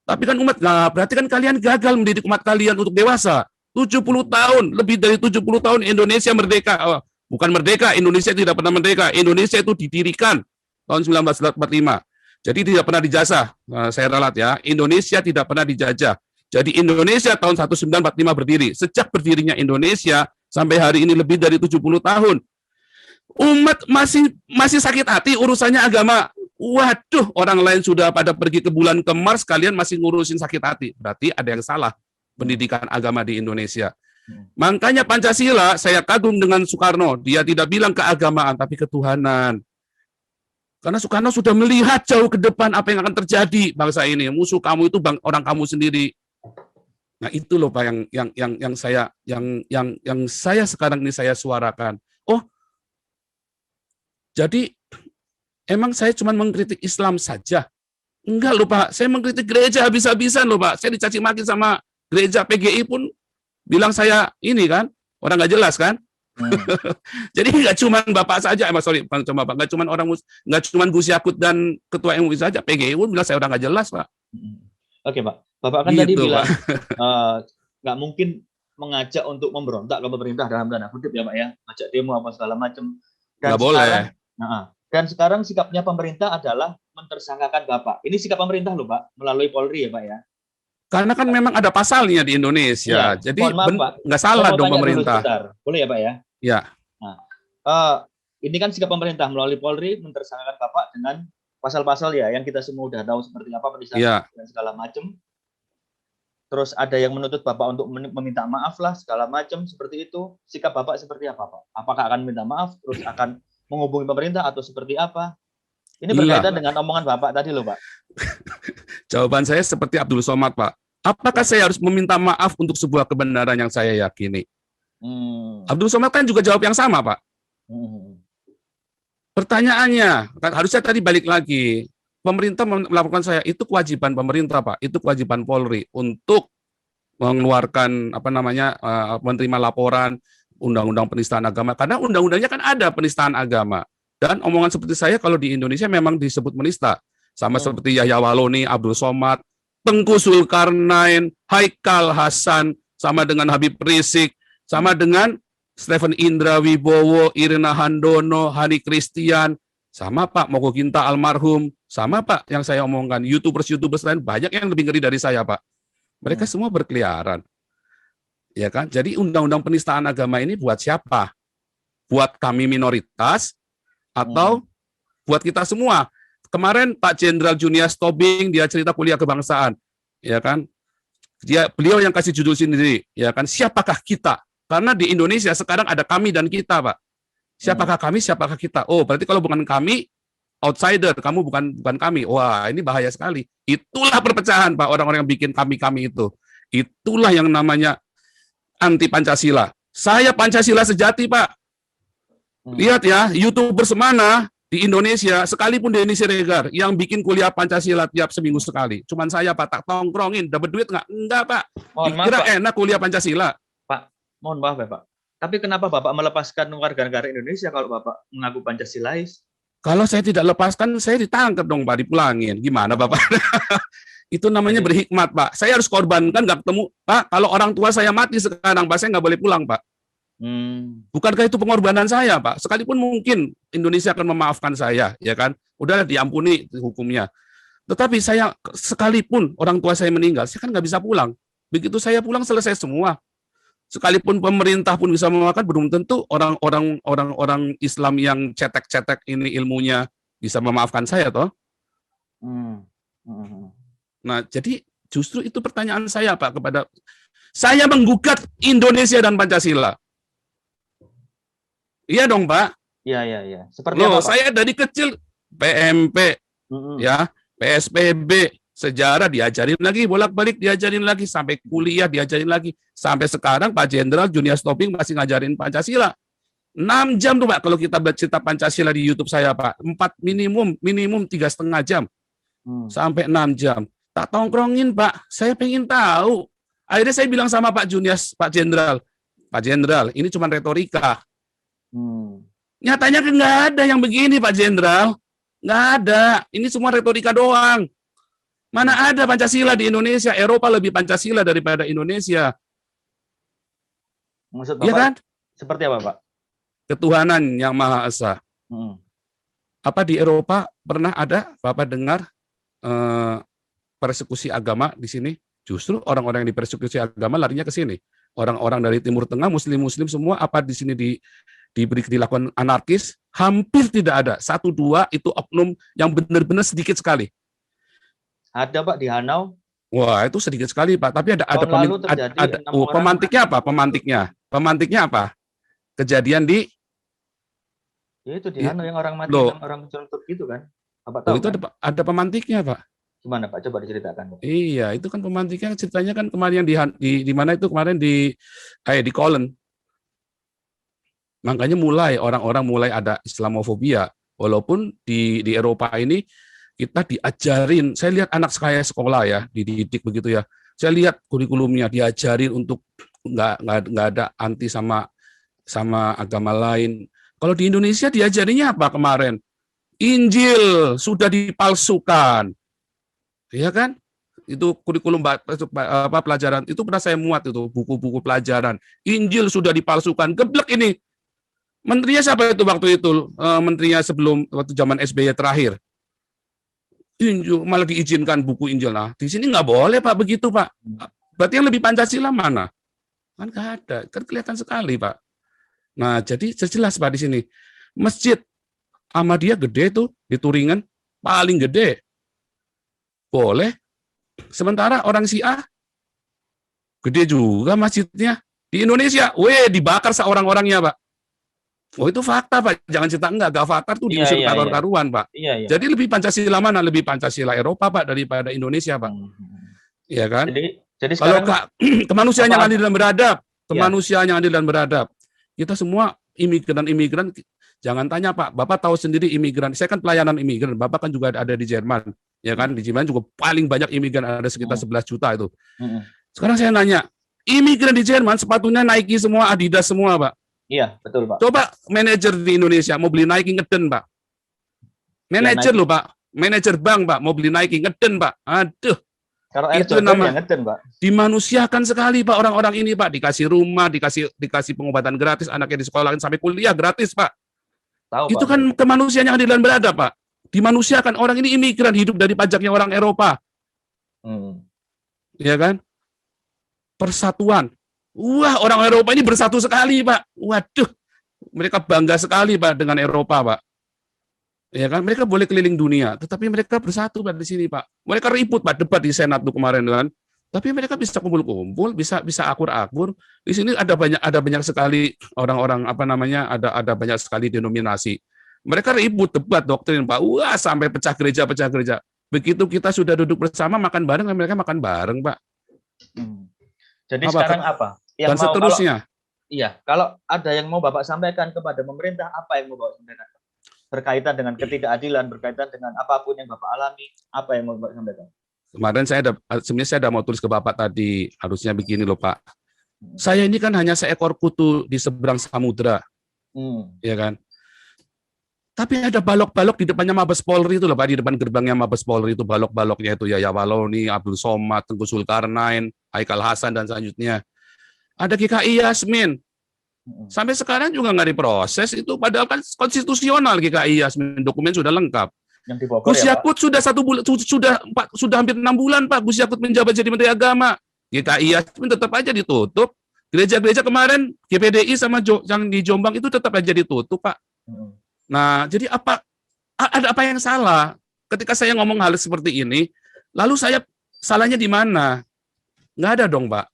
[SPEAKER 1] Tapi kan umat, nah berarti kan kalian gagal mendidik umat kalian untuk dewasa. 70 tahun, lebih dari 70 tahun Indonesia merdeka. Oh, bukan merdeka, Indonesia tidak pernah merdeka. Indonesia itu didirikan tahun 1945. Jadi tidak pernah dijajah. Nah, saya ralat ya, Indonesia tidak pernah dijajah. Jadi Indonesia tahun 1945 berdiri. Sejak berdirinya Indonesia sampai hari ini lebih dari 70 tahun. Umat masih sakit hati urusannya agama. Waduh, orang lain sudah pada pergi ke bulan, ke Mars, kalian masih ngurusin sakit hati. Berarti ada yang salah pendidikan agama di Indonesia. Makanya Pancasila, saya kagum dengan Soekarno. Dia tidak bilang keagamaan, tapi ketuhanan. Karena Soekarno sudah melihat jauh ke depan apa yang akan terjadi bangsa ini. Musuh kamu itu orang kamu sendiri. Nah, itu loh Pak yang saya sekarang ini saya suarakan. Oh, jadi emang saya cuma mengkritik Islam saja? Enggak loh Pak, saya mengkritik gereja habis-habisan loh Pak. Saya dicaci maki sama gereja PGI pun bilang saya ini kan, orang nggak jelas kan. Jadi nggak cuma Bapak saja, nggak cuma nggak cuma Gus Yakut dan Ketua MUI saja, PGI pun bilang saya udah nggak jelas, Pak.
[SPEAKER 2] Oke, Pak. Bapak kan
[SPEAKER 1] Gitu,
[SPEAKER 2] tadi bilang
[SPEAKER 1] Pak.
[SPEAKER 2] nggak mungkin mengajak untuk memberontak ke pemerintah dalam tanda kutip ya, Pak ya, ngajak demo apa segala macam.
[SPEAKER 1] Nggak boleh.
[SPEAKER 2] Dan sekarang sikapnya pemerintah adalah mentersangkakan Bapak. Ini sikap pemerintah loh, Pak, melalui Polri ya, Pak ya.
[SPEAKER 1] Karena kan memang ada pasalnya di Indonesia,
[SPEAKER 2] Ya,
[SPEAKER 1] jadi
[SPEAKER 2] mohon maaf, Pak.
[SPEAKER 1] nggak salah dong pemerintah.
[SPEAKER 2] Boleh ya, Pak ya?
[SPEAKER 1] Ya.
[SPEAKER 2] Nah, ini kan sikap pemerintah melalui Polri mentersangkakan Bapak dengan pasal-pasal ya yang kita semua udah tahu seperti apa, penistaan dan segala macam. Terus ada yang menuntut Bapak untuk meminta maaf lah segala macam seperti itu. Sikap Bapak seperti apa, Pak? Apakah akan minta maaf terus akan menghubungi pemerintah atau seperti apa? Ini berkaitan dengan omongan Bapak tadi loh, Pak.
[SPEAKER 1] Jawaban saya seperti Abdul Somad, Pak. Apakah saya harus meminta maaf untuk sebuah kebenaran yang saya yakini? Abdul Somad kan juga jawab yang sama, Pak. Pertanyaannya, harusnya tadi balik lagi. Pemerintah melakukan saya, itu kewajiban pemerintah, Pak. Itu kewajiban Polri untuk mengeluarkan menerima laporan undang-undang penistaan agama. Karena undang-undangnya kan ada penistaan agama. Dan omongan seperti saya kalau di Indonesia memang disebut menista. Sama seperti Yahya Waloni, Abdul Somad, Tengku Zulkarnain, Haikal Hasan, sama dengan Habib Rizik, sama dengan Stephen Indra Wibowo, Irina Handono, Hani Christian, sama Pak Moko Ginta almarhum, sama Pak yang saya omongkan, YouTubers lain banyak yang lebih ngeri dari saya, Pak. Mereka semua berkeliaran. Ya kan? Jadi undang-undang penistaan agama ini buat siapa? Buat kami minoritas atau buat kita semua? Kemarin Pak Jenderal Junius Tobing dia cerita kuliah kebangsaan, ya kan? Beliau yang kasih judul sendiri, ya kan? Siapakah kita? Karena di Indonesia sekarang ada kami dan kita, Pak. Siapakah kami? Siapakah kita? Oh, berarti kalau bukan kami, outsider. Kamu bukan kami. Wah, ini bahaya sekali. Itulah perpecahan, Pak. Orang-orang yang bikin kami itu. Itulah yang namanya anti Pancasila. Saya Pancasila sejati, Pak. Lihat ya, YouTuber semana di Indonesia, sekalipun Denny Siregar, yang bikin kuliah Pancasila tiap seminggu sekali. Cuman saya, Pak, tak tongkrongin. Dapat duit nggak? Enggak, Pak. Kira enak kuliah Pancasila.
[SPEAKER 2] Pak, mohon maaf ya, Pak. Tapi kenapa Bapak melepaskan warga negara Indonesia kalau Bapak mengaku Pancasilais?
[SPEAKER 1] Kalau saya tidak lepaskan, saya ditangkap dong, Pak, dipulangin. Gimana, Bapak? Itu namanya berhikmat, Pak. Saya harus korbankan, nggak ketemu. Pak, kalau orang tua saya mati sekarang, Pak, saya nggak boleh pulang, Pak. Bukankah itu pengorbanan saya, Pak? Sekalipun mungkin Indonesia akan memaafkan saya, ya kan? Udahlah diampuni hukumnya. Tetapi saya, sekalipun orang tua saya meninggal, saya kan nggak bisa pulang. Begitu saya pulang, selesai semua. Sekalipun pemerintah pun bisa memaafkan, belum tentu orang Islam yang cetek-cetek ini ilmunya bisa memaafkan saya, toh. Nah, jadi justru itu pertanyaan saya, Pak, kepada saya menggugat Indonesia dan Pancasila. Iya dong, Pak.
[SPEAKER 2] Iya. Seperti apa, Pak?
[SPEAKER 1] Saya dari kecil PMP, ya, PSBB, sejarah diajarin lagi, bolak-balik diajarin lagi, sampai kuliah diajarin lagi, sampai sekarang Pak Jenderal Junius Tobing masih ngajarin Pancasila. 6 jam tuh, Pak, kalau kita cerita Pancasila di YouTube saya, Pak. 4 minimum 3,5 jam. Sampai 6 jam. Tak tongkrongin, Pak. Saya pengen tahu. Akhirnya saya bilang sama Pak Junius, Pak Jenderal, ini cuma retorika. Nyatanya kan nggak ada yang begini, Pak Jenderal. Nggak ada. Ini semua retorika doang. Mana ada Pancasila di Indonesia? Eropa lebih Pancasila daripada Indonesia.
[SPEAKER 2] Maksud Bapak,
[SPEAKER 1] ya kan?
[SPEAKER 2] Seperti apa, Pak?
[SPEAKER 1] Ketuhanan yang Maha Esa. Apa di Eropa pernah ada Bapak dengar persekusi agama di sini? Justru orang-orang yang dipersekusi agama larinya ke sini. Orang-orang dari Timur Tengah, Muslim semua, apa di sini dilakukan anarkis? Hampir tidak ada. 1-2 itu oknum yang benar-benar sedikit sekali.
[SPEAKER 2] Ada, Pak, di Hanau.
[SPEAKER 1] Wah, itu sedikit sekali, Pak. Tapi ada pemantiknya apa? Pemantiknya apa? Kejadian di
[SPEAKER 2] ya itu di Hanau yang orang mati, yang orang contoh gitu kan? Apa tahu?
[SPEAKER 1] Itu kan? ada pemantiknya, Pak.
[SPEAKER 2] Gimana, Pak? Coba diceritakan, Pak.
[SPEAKER 1] Iya, itu kan pemantiknya ceritanya kan kemarin yang di mana itu kemarin di Kolen. Makanya orang-orang mulai ada Islamofobia. Walaupun di Eropa ini kita diajarin, saya lihat anak saya sekolah ya, dididik begitu ya, Saya lihat kurikulumnya diajarin untuk nggak ada anti sama agama lain. Kalau di Indonesia diajarinya apa kemarin? Injil sudah dipalsukan, ya kan? Itu kurikulum pelajaran itu pernah saya muat itu buku-buku pelajaran. Injil sudah dipalsukan, geblek ini. Menterinya siapa itu waktu itu? Menterinya sebelum waktu zaman SBY terakhir. Injil malah diizinkan buku Injil. Nah, di sini nggak boleh Pak begitu Pak. Berarti yang lebih Pancasila mana? Kan nggak ada, kan kelihatan sekali Pak. Nah, jadi jelas Pak di sini. Masjid Ahmadiyah gede tuh di Turingan, paling gede. Boleh. Sementara orang Syiah gede juga masjidnya. Di Indonesia, dibakar seorang-orangnya Pak. Oh itu fakta Pak, jangan cerita enggak fakta tuh diusir karuan Pak. Jadi lebih Pancasila mana? Lebih Pancasila Eropa Pak daripada Indonesia Pak. Iya kan?
[SPEAKER 2] Jadi
[SPEAKER 1] kalau
[SPEAKER 2] sekarang
[SPEAKER 1] kemanusiaan yang adil dan beradab, kemanusiaan yang adil dan beradab. Kita semua imigran, jangan tanya Pak, Bapak tahu sendiri imigran. Saya kan pelayanan imigran, Bapak kan juga ada di Jerman. Ya kan? Di Jerman juga paling banyak imigran, ada sekitar 11 juta itu. Sekarang saya nanya, imigran di Jerman sepatunya Nike semua, Adidas semua Pak.
[SPEAKER 2] Iya, betul Pak.
[SPEAKER 1] Coba manajer di Indonesia mau beli Nike ngeden Pak. Manajer loh Pak, manajer bank Pak mau beli Nike ngeden Pak. Aduh.
[SPEAKER 2] Kalau itu nama ngeden Pak.
[SPEAKER 1] Dimanusiakan sekali Pak orang-orang ini Pak, dikasih rumah, dikasih pengobatan gratis, anaknya di sekolah sampai kuliah gratis Pak. Tahu, itu Pak, kan kemanusiaan yang adil dan beradab Pak. Dimanusiakan, orang ini imigran hidup dari pajaknya orang Eropa. Ya kan? Persatuan. Wah, orang Eropa ini bersatu sekali, Pak. Waduh, mereka bangga sekali, Pak, dengan Eropa, Pak. Ya kan, mereka boleh keliling dunia, tetapi mereka bersatu, Pak, di sini, Pak. Mereka ribut, Pak, debat di Senat tuh kemarin, kan. Tapi mereka bisa kumpul-kumpul, bisa akur-akur. Di sini ada banyak sekali orang-orang ada banyak sekali denominasi. Mereka ribut, debat, doktrin, Pak. Wah, sampai pecah gereja. Begitu kita sudah duduk bersama makan bareng, mereka makan bareng, Pak.
[SPEAKER 2] Jadi sekarang apa?
[SPEAKER 1] Dan seterusnya.
[SPEAKER 2] Kalau ada yang mau Bapak sampaikan kepada pemerintah, apa yang mau Bapak sampaikan? Berkaitan dengan ketidakadilan, berkaitan dengan apapun yang Bapak alami, apa yang mau Bapak sampaikan? Kemarin sebenarnya saya udah mau tulis ke Bapak tadi, harusnya begini loh Pak. Saya ini kan hanya seekor kutu di seberang samudra, ya kan? Tapi ada balok-balok di depannya Mabes Polri itu loh Pak, di depan gerbangnya Mabes Polri itu balok-baloknya itu Yahya Waloni, Abdul Somad, Tengku Zulkarnain, Haikal Hasan dan selanjutnya. Ada GKI Yasmin. Sampai sekarang juga nggak diproses itu, padahal kan konstitusional GKI Yasmin, dokumen sudah lengkap. Gus Yakut sudah 1 bulan, sudah hampir 6 bulan Pak. Gus Yakut menjabat jadi Menteri Agama. GKI Yasmin tetap aja ditutup. Gereja-gereja kemarin GPDI sama yang di Jombang itu tetap aja ditutup Pak. Nah, jadi ada apa yang salah ketika saya ngomong hal seperti ini? Lalu saya salahnya di mana? Nggak ada dong, Pak.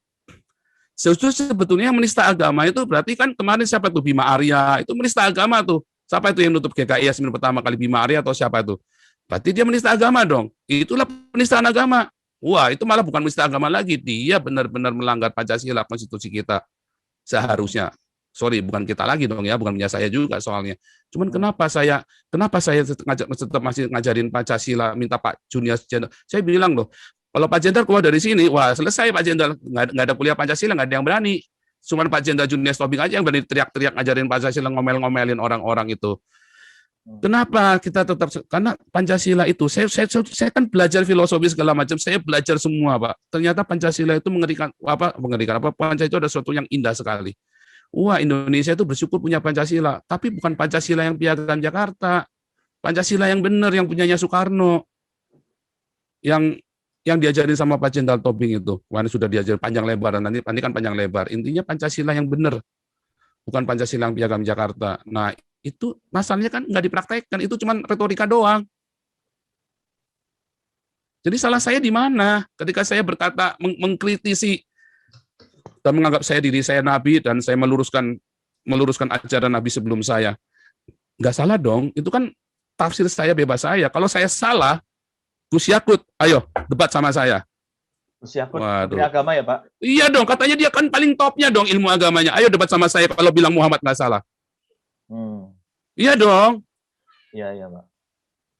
[SPEAKER 2] Sebetulnya yang menista agama itu berarti kan kemarin siapa tuh Bima Arya, itu menista agama tuh. Siapa itu yang nutup GKI Yasmin pertama kali, Bima Arya atau siapa itu? Berarti dia menista agama dong. Itulah penistaan agama. Wah, itu malah bukan menista agama lagi. Dia benar-benar melanggar Pancasila, konstitusi kita. Seharusnya. Sorry, bukan kita lagi dong ya, bukan punya saya juga soalnya. Cuman kenapa saya tetap masih ngajarin Pancasila, minta Pak Junior Jenderal. Saya bilang loh, kalau Pak Jenderal keluar dari sini, wah selesai Pak Jenderal, nggak ada kuliah Pancasila, nggak ada yang berani. Cuman Pak Jenderal Junior Tobing aja yang berani teriak-teriak ngajarin Pancasila, ngomel-ngomelin orang-orang itu. Kenapa kita tetap? Karena Pancasila itu, saya kan belajar filosofi segala macam, saya belajar semua Pak. Ternyata Pancasila itu mengerikan Pancasila itu ada sesuatu yang indah sekali. Wah, Indonesia itu bersyukur punya Pancasila, tapi bukan Pancasila yang piagam Jakarta. Pancasila yang benar, yang punyanya Soekarno. Yang diajarin sama Pak Jenderal Tobing itu. Wah, sudah diajarin panjang lebar, nanti kan panjang lebar. Intinya Pancasila yang benar, bukan Pancasila yang piagam Jakarta. Nah, itu masalahnya kan nggak dipraktekkan, itu cuma retorika doang. Jadi salah saya di mana? Ketika saya berkata, mengkritisi dan menganggap diri saya nabi dan saya meluruskan ajaran nabi sebelum saya. Nggak salah dong, itu kan tafsir saya, bebas saya. Kalau saya salah, Gus Yakut, ayo debat sama saya. Gus Yakut, Menteri Agama ya Pak? Iya dong, katanya dia kan paling topnya dong ilmu agamanya. Ayo debat sama saya kalau bilang Muhammad nggak salah. Iya dong. Iya Pak.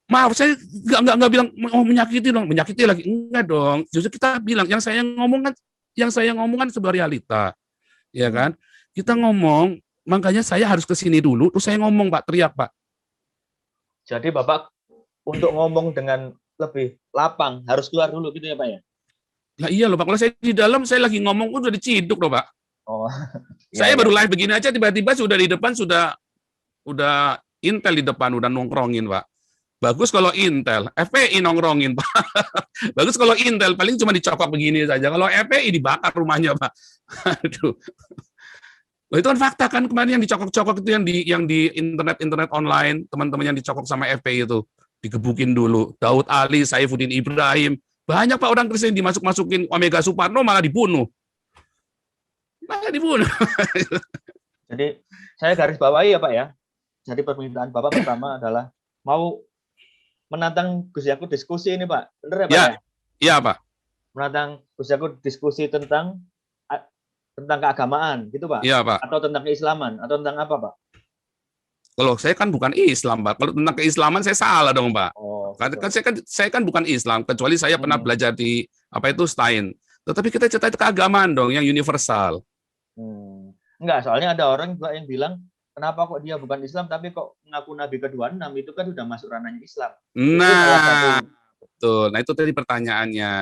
[SPEAKER 1] Maaf, saya nggak bilang menyakiti dong, menyakiti lagi enggak dong. Justru kita bilang yang saya ngomong kan sebuah realita, ya kan? Kita ngomong, makanya saya harus ke sini dulu, terus saya ngomong Pak, teriak Pak.
[SPEAKER 2] Jadi Bapak untuk ngomong dengan lebih lapang harus keluar dulu gitu ya Pak ya?
[SPEAKER 1] Lah iya loh Pak, kalau saya di dalam saya lagi ngomong udah diciduk loh Pak.
[SPEAKER 2] Oh,
[SPEAKER 1] Saya baru live begini aja tiba-tiba sudah di depan udah Intel di depan udah nongkrongin Pak. Bagus kalau Intel, FPI nongkrongin Pak. Bagus kalau Intel paling cuma dicokok begini saja. Kalau FPI dibakar rumahnya Pak. Aduh. Loh, itu kan fakta kan kemarin yang dicokok-cokok itu yang di internet online, teman-teman yang dicokok sama FPI itu digebukin dulu. Daud Ali, Saifuddin Ibrahim, banyak Pak orang Kristen dimasuk-masukin Omega Suparno malah dibunuh.
[SPEAKER 2] Jadi saya garis bawahi ya Pak ya. Jadi permintaan Bapak pertama adalah mau menantang Gus Yakut diskusi ini Pak. Benar ya Pak?
[SPEAKER 1] Ya, iya Pak.
[SPEAKER 2] Menantang Gus Yakut diskusi tentang keagamaan gitu Pak?
[SPEAKER 1] Iya Pak.
[SPEAKER 2] Atau tentang keislaman atau tentang apa Pak?
[SPEAKER 1] Kalau saya kan bukan Islam Pak. Kalau tentang keislaman saya salah dong Pak.
[SPEAKER 2] Oh,
[SPEAKER 1] Kan saya kan bukan Islam, kecuali saya pernah belajar di apa itu Stein. Tetapi kita cerita keagamaan dong yang universal.
[SPEAKER 2] Enggak, soalnya ada orang juga yang bilang kenapa kok dia bukan Islam tapi kok ngaku Nabi ke-26 itu kan sudah masuk ranahnya Islam.
[SPEAKER 1] Nah, betul. Nah itu tadi pertanyaannya.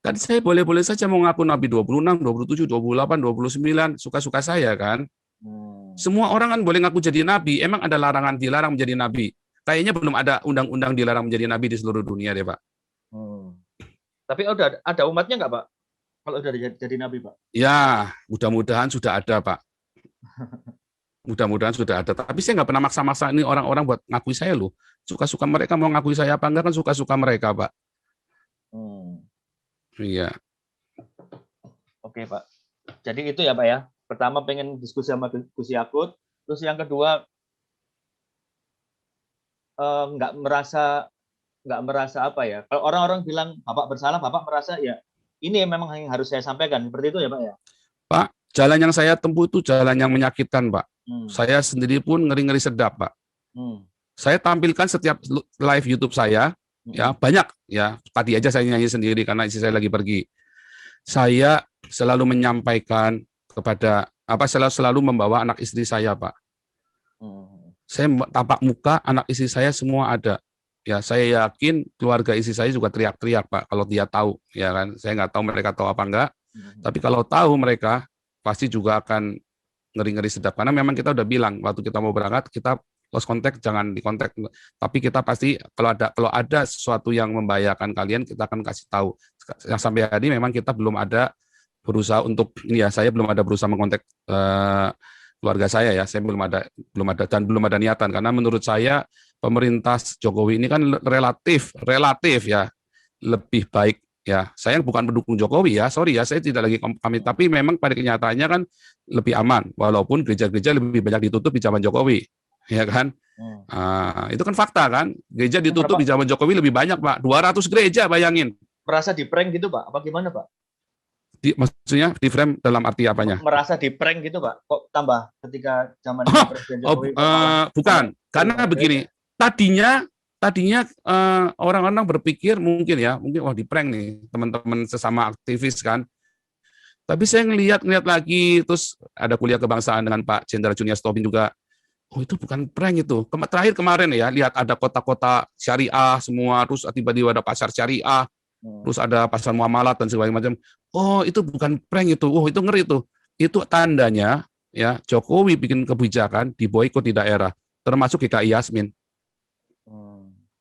[SPEAKER 1] Kan saya boleh-boleh saja mau ngaku Nabi 26, 27, 28, 29, suka-suka saya kan. Semua orang kan boleh ngaku jadi Nabi. Emang ada larangan dilarang menjadi Nabi? Kayaknya belum ada undang-undang dilarang menjadi Nabi di seluruh dunia deh Pak.
[SPEAKER 2] Tapi udah ada umatnya nggak Pak? Kalau udah jadi Nabi Pak?
[SPEAKER 1] Ya, mudah-mudahan sudah ada Pak. Mudah-mudahan sudah ada. Tapi saya nggak pernah maksa-maksa ini orang-orang buat ngakui saya loh. Suka-suka mereka mau ngakui saya apa enggak kan suka-suka mereka Pak. Iya.
[SPEAKER 2] Oke Pak. Jadi itu ya Pak ya. Pertama pengen diskusi sama Gus Yakut. Terus yang kedua nggak merasa apa ya. Kalau orang-orang bilang Bapak bersalah, Bapak merasa ya ini memang yang harus saya sampaikan. Seperti itu ya Pak ya.
[SPEAKER 1] Pak, jalan yang saya tempuh itu jalan yang menyakitkan Pak. Saya sendiri pun ngeri-ngeri sedap Pak. Saya tampilkan setiap live YouTube saya, ya banyak ya. Tadi aja saya nyanyi sendiri karena istri saya lagi pergi. Saya selalu menyampaikan kepada selalu membawa anak istri saya Pak. Saya tampak muka anak istri saya semua ada. Ya saya yakin keluarga istri saya juga teriak-teriak Pak kalau dia tahu, ya kan. Saya nggak tahu mereka tahu apa enggak. Tapi kalau tahu mereka pasti juga akan ngeri-ngeri sedap karena memang kita udah bilang waktu kita mau berangkat kita lost contact jangan di kontak, tapi kita pasti kalau ada sesuatu yang membahayakan kalian kita akan kasih tahu. Yang sampai hari memang kita belum ada berusaha untuk ini ya, saya belum ada berusaha mengontak keluarga saya ya, saya belum ada dan belum ada niatan karena menurut saya pemerintah Jokowi ini kan relatif ya lebih baik ya. Saya bukan pendukung Jokowi ya, sorry ya, saya tidak lagi kami, tapi memang pada kenyataannya kan lebih aman walaupun gereja-gereja lebih banyak ditutup di zaman Jokowi, ya kan? Itu kan fakta kan, gereja ditutup di zaman Jokowi lebih banyak Pak, 200 gereja bayangin.
[SPEAKER 2] Merasa di prank gitu Pak? Apa gimana Pak?
[SPEAKER 1] Maksudnya di frame dalam arti apanya?
[SPEAKER 2] Merasa di prank gitu Pak? Kok tambah ketika zaman Presiden Jokowi?
[SPEAKER 1] Bukan, karena begini. Tadinya orang-orang berpikir mungkin wah di prank nih teman-teman sesama aktivis kan. Tapi saya ngelihat lagi terus ada kuliah kebangsaan dengan Pak Jenderal Junior Tobing juga. Oh itu bukan prank itu. Terakhir kemarin ya lihat ada kota-kota syariah semua, terus tiba-tiba ada pasar syariah, terus ada pasar muamalat dan segala macam. Oh itu bukan prank itu. Oh itu ngeri itu. Itu tandanya ya Jokowi bikin kebijakan di boikot di daerah, termasuk GKI Yasmin.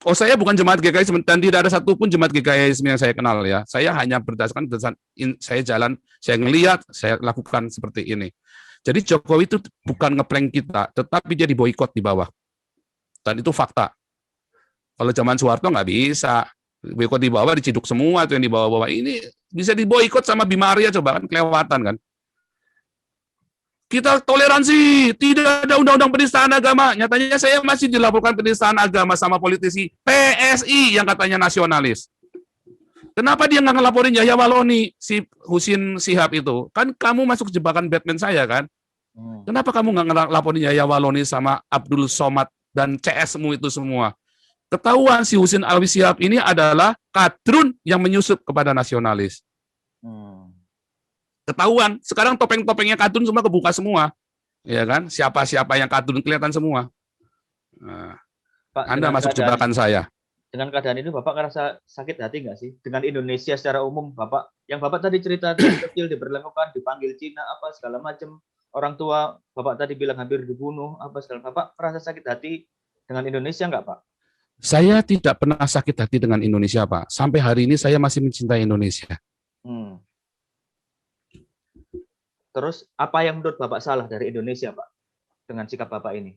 [SPEAKER 1] Oh saya bukan jemaat GKI Yasmin dan tidak ada satupun jemaat GKI Yasmin yang saya kenal ya. Saya hanya berdasarkan saya jalan, saya ngelihat, saya lakukan seperti ini. Jadi Jokowi itu bukan ngeprank kita, tetapi dia diboikot di bawah. Dan itu fakta. Kalau zaman Soeharto nggak bisa. Boikot di bawah diciduk semua tuh yang di bawah-bawah. Ini bisa diboikot sama Bima Arya coba kan kelewatan kan. Kita toleransi, tidak ada undang-undang penistaan agama. Nyatanya saya masih dilaporkan penistaan agama sama politisi PSI yang katanya nasionalis. Kenapa dia nggak ngelaporin Yahya Waloni, si Husin Shihab itu? Kan kamu masuk jebakan Batman saya kan? Kenapa kamu nggak ngelaporin Yahya Waloni sama Abdul Somad dan CS-mu itu semua? Ketahuan si Husin Alwi Shihab ini adalah kadrun yang menyusup kepada nasionalis. Ketahuan. Sekarang topeng-topengnya kadrun semua kebuka semua. Ya kan? Siapa-siapa yang kadrun kelihatan semua. Nah,
[SPEAKER 2] Pak,
[SPEAKER 1] Anda masuk jebakan saya.
[SPEAKER 2] Dengan keadaan itu Bapak ngerasa sakit hati nggak sih? Dengan Indonesia secara umum, yang Bapak tadi cerita dari kecil diperlakukan, dipanggil Cina, apa segala macam. Orang tua Bapak tadi bilang hampir dibunuh, apa segala. Bapak merasa sakit hati dengan Indonesia nggak, Pak?
[SPEAKER 1] Saya tidak pernah sakit hati dengan Indonesia, Pak. Sampai hari ini saya masih mencintai Indonesia.
[SPEAKER 2] Terus apa yang menurut Bapak salah dari Indonesia, Pak? Dengan sikap Bapak ini?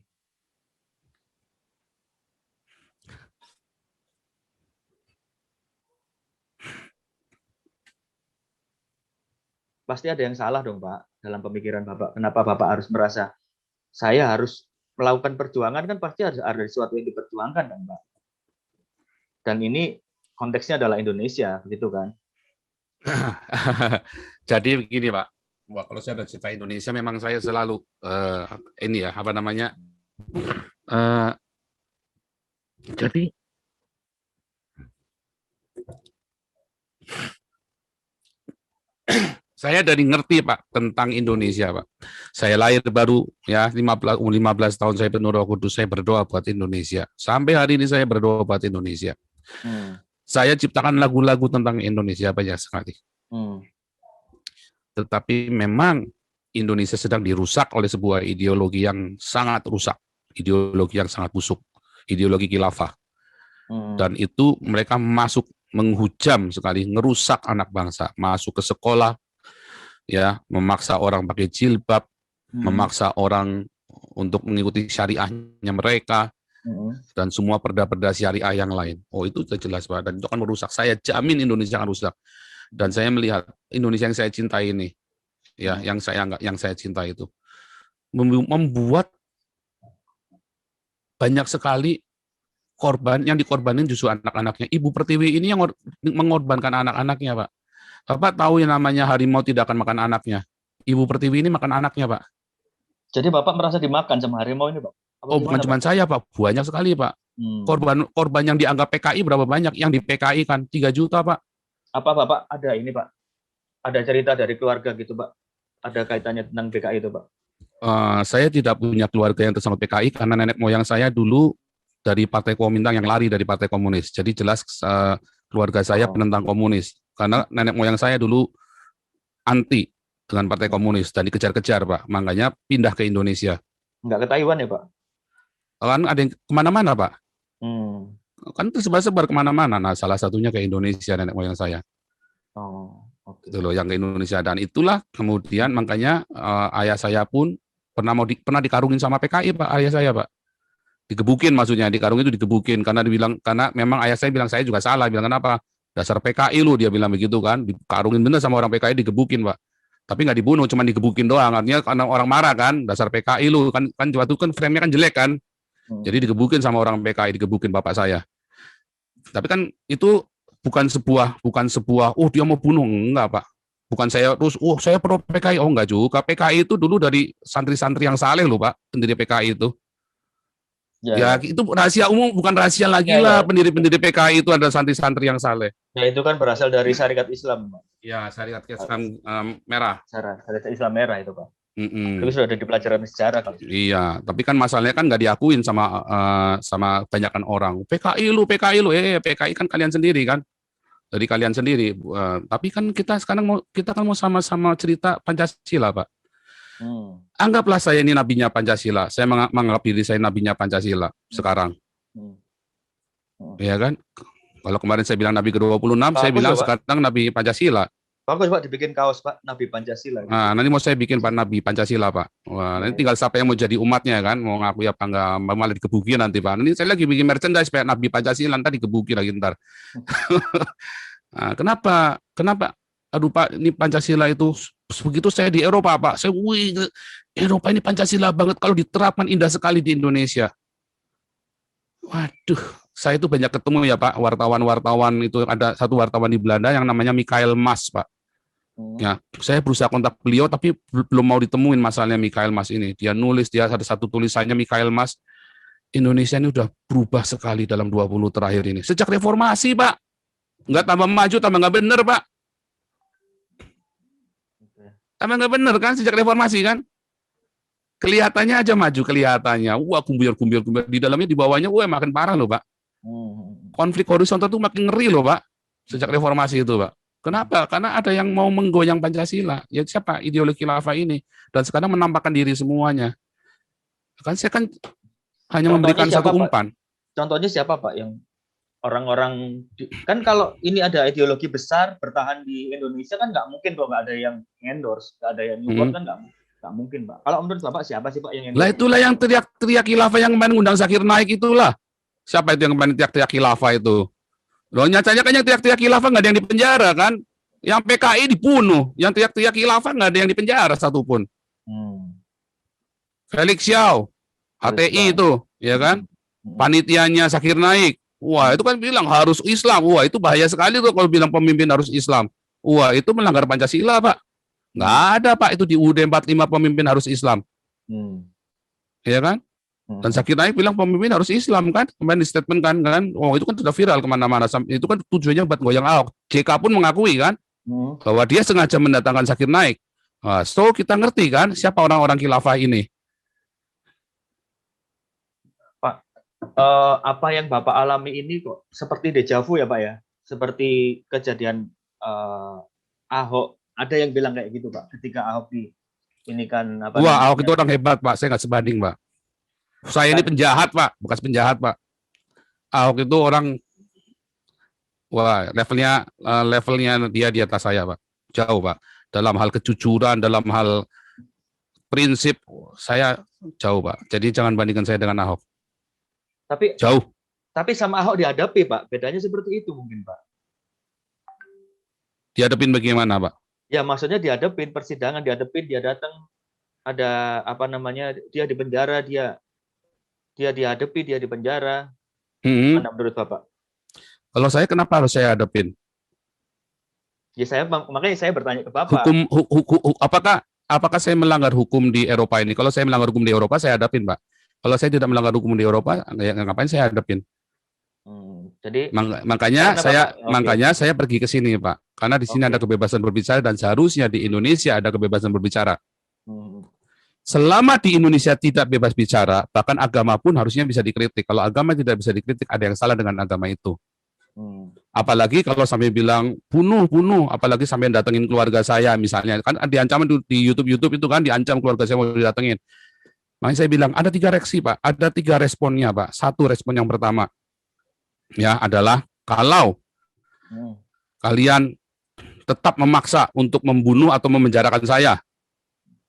[SPEAKER 2] Pasti ada yang salah dong, Pak, dalam pemikiran Bapak. Kenapa Bapak harus merasa saya harus melakukan perjuangan, kan pasti harus ada sesuatu yang diperjuangkan, kan, Pak? Dan ini konteksnya adalah Indonesia, begitu kan?
[SPEAKER 1] Jadi begini, Pak. Wah, kalau saya ada cerita Indonesia, memang saya selalu ini ya, apa namanya? Jadi saya dari ngerti, Pak, tentang Indonesia, Pak. Saya lahir baru ya 15 tahun saya penuh Roh Kudus, saya berdoa buat Indonesia. Sampai hari ini saya berdoa buat Indonesia. Saya ciptakan lagu-lagu tentang Indonesia banyak sekali. Tetapi memang Indonesia sedang dirusak oleh sebuah ideologi yang sangat rusak, ideologi yang sangat busuk, ideologi khilafah. Dan itu mereka masuk menghujam sekali, ngerusak anak bangsa, masuk ke sekolah, ya, memaksa orang pakai jilbab, memaksa orang untuk mengikuti syariahnya mereka, dan semua perda-perda syariah yang lain. Oh, itu sudah jelas, Pak, dan itu akan merusak. Saya jamin Indonesia akan rusak. Dan saya melihat Indonesia yang saya cintai ini, ya, yang saya cintai itu membuat banyak sekali korban, yang dikorbanin justru anak-anaknya. Ibu Pertiwi ini yang mengorbankan anak-anaknya, Pak. Bapak tahu yang namanya harimau tidak akan makan anaknya. Ibu Pertiwi ini makan anaknya, Pak.
[SPEAKER 2] Jadi Bapak merasa dimakan sama harimau ini, Pak?
[SPEAKER 1] Oh, bukan cuma saya, Pak. Banyak sekali, Pak. Korban yang dianggap PKI berapa banyak? Yang di PKI kan 3 juta, Pak.
[SPEAKER 2] Apa Bapak ada ini, Pak? Ada cerita dari keluarga gitu, Pak? Ada kaitannya tentang PKI itu, Pak?
[SPEAKER 1] Saya tidak punya keluarga yang tersangkut PKI karena nenek moyang saya dulu dari Partai Kuomintang, yang lari dari Partai Komunis. Jadi jelas keluarga saya penentang komunis. Karena nenek moyang saya dulu anti dengan Partai Komunis dan dikejar-kejar, Pak. Makanya pindah ke Indonesia.
[SPEAKER 2] Nggak ke Taiwan ya, Pak?
[SPEAKER 1] Kan ada yang kemana-mana, Pak. Kan tersebar-sebar kemana-mana. Nah, salah satunya ke Indonesia nenek moyang saya.
[SPEAKER 2] Okay.
[SPEAKER 1] Itu loh, yang ke Indonesia. Dan itulah kemudian makanya ayah saya pun pernah dikarungin sama PKI, Pak, ayah saya, Pak. Digebukin, maksudnya dikarungin itu digebukin karena memang ayah saya bilang saya juga salah, bilang kenapa? Dasar PKI lu, dia bilang begitu kan. Dikarungin bener sama orang PKI, digebukin, Pak. Tapi nggak dibunuh, cuma digebukin doang. Artinya karena orang marah kan, dasar PKI lu kan waktu itu kan frame-nya kan jelek kan. Jadi digebukin sama orang PKI, digebukin bapak saya. Tapi kan itu bukan sebuah oh dia mau bunuh, enggak, Pak. Bukan saya terus saya pro PKI, oh enggak juga. PKI itu dulu dari santri-santri yang saleh loh, Pak, pendiri PKI itu. Ya, itu rahasia umum, bukan rahasia lagi lah. Pendiri-pendiri PKI itu ada santri-santri yang saleh.
[SPEAKER 2] Ya, itu kan berasal dari syarikat Islam, Pak.
[SPEAKER 1] Ya, syarikat Islam merah.
[SPEAKER 2] Syarikat Islam merah itu, Pak. Itu sudah ada di pelajaran sejarah. Kalau
[SPEAKER 1] iya, tapi kan masalahnya kan nggak diakuin sama banyakan orang. PKI lu, PKI kan kalian sendiri kan. Dari kalian sendiri. Tapi kan kita mau sama-sama cerita Pancasila, Pak. Anggaplah saya ini nabinya Pancasila. Saya menganggap diri saya nabinya Pancasila sekarang. Ya kan? Kalau kemarin saya bilang Nabi ke-26, saya bilang sekarang Nabi Pancasila.
[SPEAKER 2] Bagus, Pak, dibikin kaos, Pak, Nabi Pancasila.
[SPEAKER 1] Nah, nanti mau saya bikin Pak Nabi Pancasila, Pak. Wah, nanti tinggal siapa yang mau jadi umatnya kan, mau ngaku apa enggak, malah dikebukin nanti, Pak. Nanti saya lagi bikin merchandise Pak Nabi Pancasila, nanti dikebukin lagi ntar. Nah, kenapa? Aduh, Pak, ini Pancasila itu begitu saya di Eropa, Pak. Saya, Eropa ini Pancasila banget, kalau diterapkan indah sekali di Indonesia. Waduh, saya itu banyak ketemu ya, Pak, wartawan-wartawan itu. Ada satu wartawan di Belanda yang namanya Michael Mas, Pak. Ya, saya berusaha kontak beliau tapi belum mau ditemuin masalahnya Michael Mas ini. Dia nulis, dia ada satu tulisannya Michael Mas, Indonesia ini udah berubah sekali dalam 20 terakhir ini. Sejak reformasi, Pak. Nggak tambah maju, tambah nggak bener, Pak. Tambah nggak bener kan, sejak reformasi kan. Kelihatannya aja maju, kelihatannya. Wah, kumbir. Di dalamnya, di bawahnya, wah makin parah loh, Pak. Konflik horizontal itu makin ngeri loh, Pak. Sejak reformasi itu, Pak. Kenapa? Karena ada yang mau menggoyang Pancasila. Ya siapa? Ideologi khilafah ini. Dan sekarang menampakkan diri semuanya. Kan saya kan hanya memberikan satu umpan.
[SPEAKER 2] Contohnya siapa, Pak, yang orang-orang kan kalau ini ada ideologi besar bertahan di Indonesia kan nggak mungkin kok nggak ada yang endorse, nggak ada yang support kan nggak mungkin, Pak. Kalau menurut Bapak siapa sih, Pak, yang endorse?
[SPEAKER 1] Lah itulah yang teriak-teriak khilafah yang kemarin ngundang Zakir Naik itulah. Siapa itu yang kemarin teriak-teriak khilafah itu? Loh nyatanya kan yang teriak-teriak khilafah nggak ada yang dipenjara kan? Yang PKI dibunuh, yang teriak-teriak khilafah nggak ada yang dipenjara satupun. Felix Xiao, HTI itu, ya kan? Panitianya Zakir Naik. Wah, itu kan bilang harus Islam. Wah, itu bahaya sekali tuh kalau bilang pemimpin harus Islam. Wah, itu melanggar Pancasila, Pak. Nggak ada, Pak, itu di UUD 45 pemimpin harus Islam. Ya kan? Dan Zakir Naik bilang pemimpin harus Islam kan? Kemarin di statement kan? Oh, itu kan sudah viral kemana-mana. Itu kan tujuannya buat goyang Ahok. JK pun mengakui kan? Bahwa dia sengaja mendatangkan Zakir Naik. Nah, so kita ngerti kan siapa orang-orang khilafah ini.
[SPEAKER 2] Apa yang Bapak alami ini kok seperti dejavu ya, Pak ya? Seperti kejadian Ahok. Ada yang bilang kayak gitu, Pak, ketika Ahok ini kan apa?
[SPEAKER 1] Wah, Ahok itu orang hebat, Pak. Saya nggak sebanding, Pak. Saya ini penjahat, Pak. Bekas penjahat, Pak. Ahok itu orang, wah, levelnya dia di atas saya, Pak. Jauh, Pak. Dalam hal kejujuran, dalam hal prinsip, saya jauh, Pak. Jadi jangan bandingkan saya dengan Ahok.
[SPEAKER 2] Tapi
[SPEAKER 1] jauh.
[SPEAKER 2] Tapi sama Ahok dihadapi, Pak. Bedanya seperti itu mungkin, Pak.
[SPEAKER 1] Dihadapin bagaimana, Pak?
[SPEAKER 2] Ya, maksudnya dihadapin persidangan, dihadapin, dia datang, ada apa namanya, dia di penjara, dia dihadapi, dia di penjara. Mana menurut Bapak?
[SPEAKER 1] Kalau saya, kenapa harus saya hadapin?
[SPEAKER 2] Ya makanya saya bertanya ke Bapak.
[SPEAKER 1] Apakah saya melanggar hukum di Eropa ini? Kalau saya melanggar hukum di Eropa, saya hadapin, Pak. Kalau saya tidak melanggar hukum di Eropa, ya ngapain saya hadapin?
[SPEAKER 2] Jadi
[SPEAKER 1] makanya saya pergi ke sini, Pak. Karena di sini ada kebebasan berbicara dan seharusnya di Indonesia ada kebebasan berbicara. Selama di Indonesia tidak bebas bicara, bahkan agama pun harusnya bisa dikritik. Kalau agama tidak bisa dikritik, ada yang salah dengan agama itu. Apalagi kalau sampai bilang bunuh, apalagi sampai datengin keluarga saya misalnya, kan diancam di YouTube itu kan diancam keluarga saya mau didatengin. Makanya saya bilang ada 3 reaksi, Pak, ada 3 responnya, Pak. Satu respon yang pertama, ya adalah kalau kalian tetap memaksa untuk membunuh atau memenjarakan saya,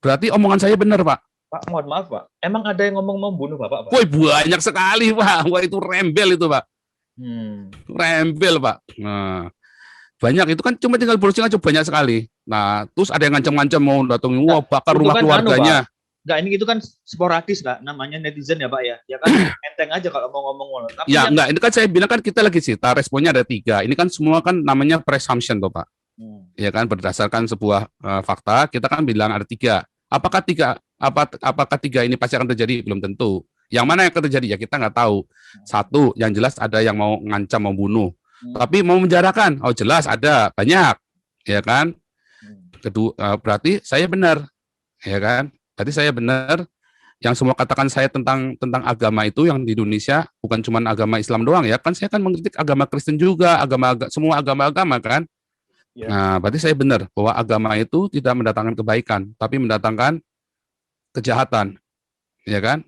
[SPEAKER 1] berarti omongan saya benar, Pak.
[SPEAKER 2] Pak, mohon maaf, Pak. Emang ada yang ngomong membunuh Bapak, Pak?
[SPEAKER 1] Woi, banyak sekali, Pak. Wah, itu rembel itu, Pak. Rembel, Pak. Nah, banyak itu kan cuma tinggal browsing aja banyak sekali. Nah, terus ada yang ngancam-ngancam mau datangin, wah bakar rumah keluarganya.
[SPEAKER 2] Enggak, ini itu kan sporadis, Pak. Namanya netizen ya, Pak ya. Ya kan enteng aja kalau mau ngomong.
[SPEAKER 1] Tapi ya enggak, ini kan saya bilang kan kita lagi cerita, responnya ada 3. Ini kan semua kan namanya presumption toh, Pak. Ya kan berdasarkan sebuah fakta, kita kan bilang ada 3. Apakah 3 ini pasti akan terjadi? Belum tentu. Yang mana yang akan terjadi ya kita nggak tahu. Satu, yang jelas ada yang mau ngancam, mau bunuh. Tapi mau menjarakan, oh jelas ada, banyak. Ya kan? Kedua, berarti saya benar. Ya kan? Berarti saya benar. Yang semua katakan saya tentang agama itu yang di Indonesia bukan cuma agama Islam doang ya. Kan saya kan mengkritik agama Kristen juga, semua agama-agama kan. Ya. Nah, berarti saya benar bahwa agama itu tidak mendatangkan kebaikan, tapi mendatangkan kejahatan. Ya kan?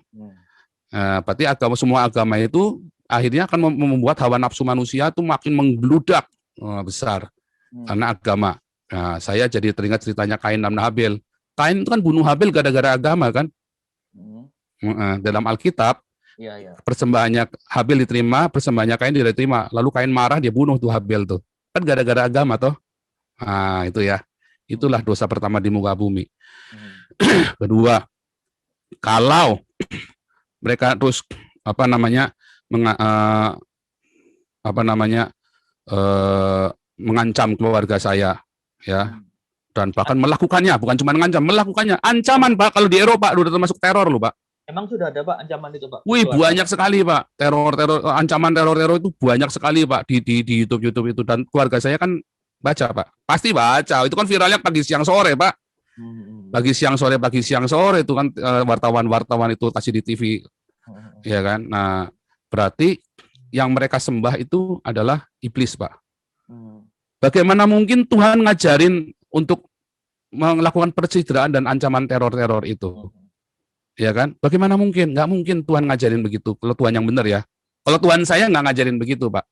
[SPEAKER 1] Nah, berarti semua agama itu akhirnya akan membuat hawa nafsu manusia itu makin membludak besar karena agama. Nah, saya jadi teringat ceritanya Kain dan Habil. Kain itu kan bunuh Habil gara-gara agama kan. Dalam Alkitab, persembahannya Habil diterima, persembahannya Kain tidak diterima. Lalu Kain marah, dia bunuh tuh Habil tuh. Kan gara-gara agama toh. Nah, itu ya. Itulah dosa pertama di muka bumi. Kedua, kalau mereka terus mengancam keluarga saya, ya. Dan bahkan melakukannya, bukan cuma mengancam, melakukannya. Ancaman, Pak, kalau di Eropa udah termasuk teror loh, Pak.
[SPEAKER 2] Emang sudah ada Pak ancaman itu Pak?
[SPEAKER 1] Wih,
[SPEAKER 2] Keluarga,
[SPEAKER 1] banyak
[SPEAKER 2] Pak?
[SPEAKER 1] sekali Pak. Ancaman teror itu banyak sekali Pak di YouTube itu, dan keluarga saya kan baca Pak. Pasti baca. Itu kan viralnya pagi siang sore Pak.
[SPEAKER 2] Hmm.
[SPEAKER 1] Pagi siang sore itu kan wartawan-wartawan itu kasih di TV, ya kan. Nah, berarti yang mereka sembah itu adalah iblis Pak. Bagaimana mungkin Tuhan ngajarin untuk melakukan pencitraan dan ancaman teror-teror itu? Ya kan? Bagaimana mungkin? Nggak mungkin Tuhan ngajarin begitu. Kalau Tuhan yang benar ya. Kalau Tuhan saya nggak ngajarin begitu, Pak.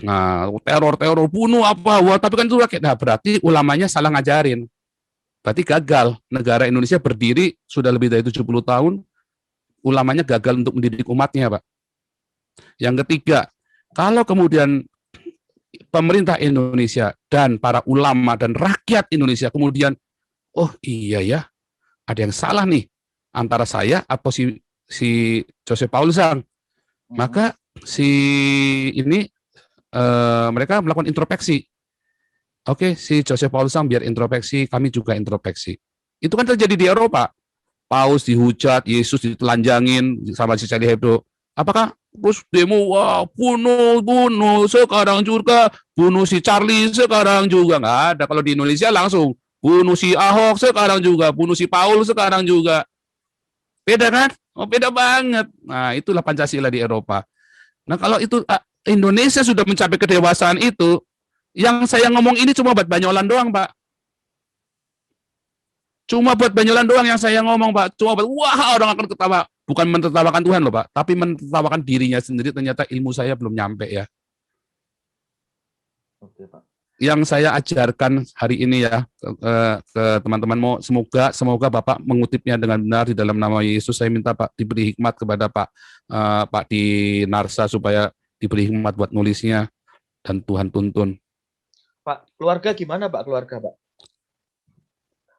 [SPEAKER 1] Nah, teror-teror, bunuh apa, wah, tapi kan itu rakyat. Nah, berarti ulamanya salah ngajarin. Berarti gagal. Negara Indonesia berdiri sudah lebih dari 70 tahun, ulamanya gagal untuk mendidik umatnya, Pak. Yang ketiga, kalau kemudian pemerintah Indonesia dan para ulama dan rakyat Indonesia kemudian, oh iya ya, ada yang salah nih antara saya atau si Joseph Paul Sang, maka si ini mereka melakukan introspeksi. Oke, si Joseph Paul Sang biar introspeksi, kami juga introspeksi. Itu kan terjadi di Eropa. Paus dihujat, Yesus ditelanjangin sama si Charlie Hebdo. Apakah terus demo, wah, bunuh, sekarang juga, bunuh si Charlie, sekarang juga. Nggak ada. Kalau di Indonesia langsung, bunuh si Ahok, sekarang juga, bunuh si Paul, sekarang juga. Beda kan? Oh, beda banget. Nah, itulah Pancasila di Eropa. Nah, kalau itu Indonesia sudah mencapai kedewasaan itu, yang saya ngomong ini cuma buat Banyolan doang, Pak. Cuma buat Banyolan doang yang saya ngomong, Pak. Cuma buat, wah, orang akan ketawa. Bukan mentertawakan Tuhan loh, Pak. Tapi mentertawakan dirinya sendiri, ternyata ilmu saya belum nyampe ya.
[SPEAKER 2] Oke, Pak.
[SPEAKER 1] Yang saya ajarkan hari ini ya, ke teman-teman, semoga Bapak mengutipnya dengan benar di dalam nama Yesus. Saya minta Pak diberi hikmat kepada Pak di Narsa supaya diberi hikmat buat nulisnya, dan Tuhan tuntun.
[SPEAKER 2] Pak, keluarga gimana Pak, keluarga Pak?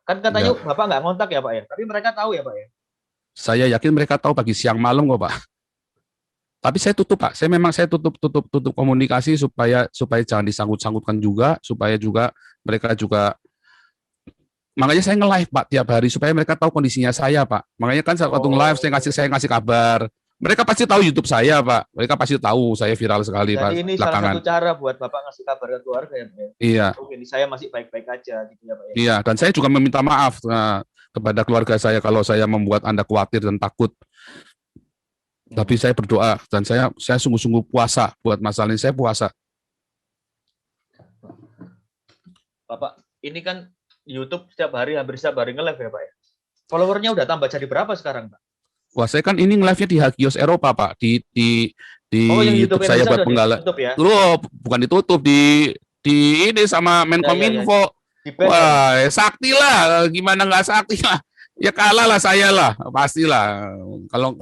[SPEAKER 2] Kan katanya Bapak nggak ngontak ya Pak ya, tapi mereka tahu ya Pak ya?
[SPEAKER 1] Saya yakin mereka tahu pagi siang malam kok Pak. Tapi saya tutup Pak, saya tutup komunikasi supaya jangan disangkut-sangkutkan juga, supaya juga mereka juga, makanya saya nge-live Pak tiap hari supaya mereka tahu kondisinya saya Pak. Makanya kan saat waktu nge-live saya ngasih kabar. Mereka pasti tahu YouTube saya, Pak. Mereka pasti tahu saya viral sekali, Pak.
[SPEAKER 2] Jadi ini salah satu cara buat Bapak ngasih kabar ke keluarga ya, Pak?
[SPEAKER 1] Iya.
[SPEAKER 2] Oh, ini saya masih baik-baik aja, gitu ya, Pak.
[SPEAKER 1] Iya, dan saya juga meminta maaf kepada keluarga saya kalau saya membuat Anda khawatir dan takut. Tapi saya berdoa dan saya sungguh-sungguh puasa buat masalah ini. Saya puasa.
[SPEAKER 2] Bapak, ini kan YouTube hampir setiap hari nge-live ya, Pak ya? Followernya udah tambah jadi berapa sekarang, Pak?
[SPEAKER 1] Wah, saya kan ini nge-live-nya di Hagios Eropa, Pak. Di YouTube saya buat penggalan.
[SPEAKER 2] Ya?
[SPEAKER 1] Loh, bukan ditutup, di ini sama Menkominfo. Wah, sakti lah. Gimana nggak sakti lah? Ya kalah lah saya lah, pastilah. Kalau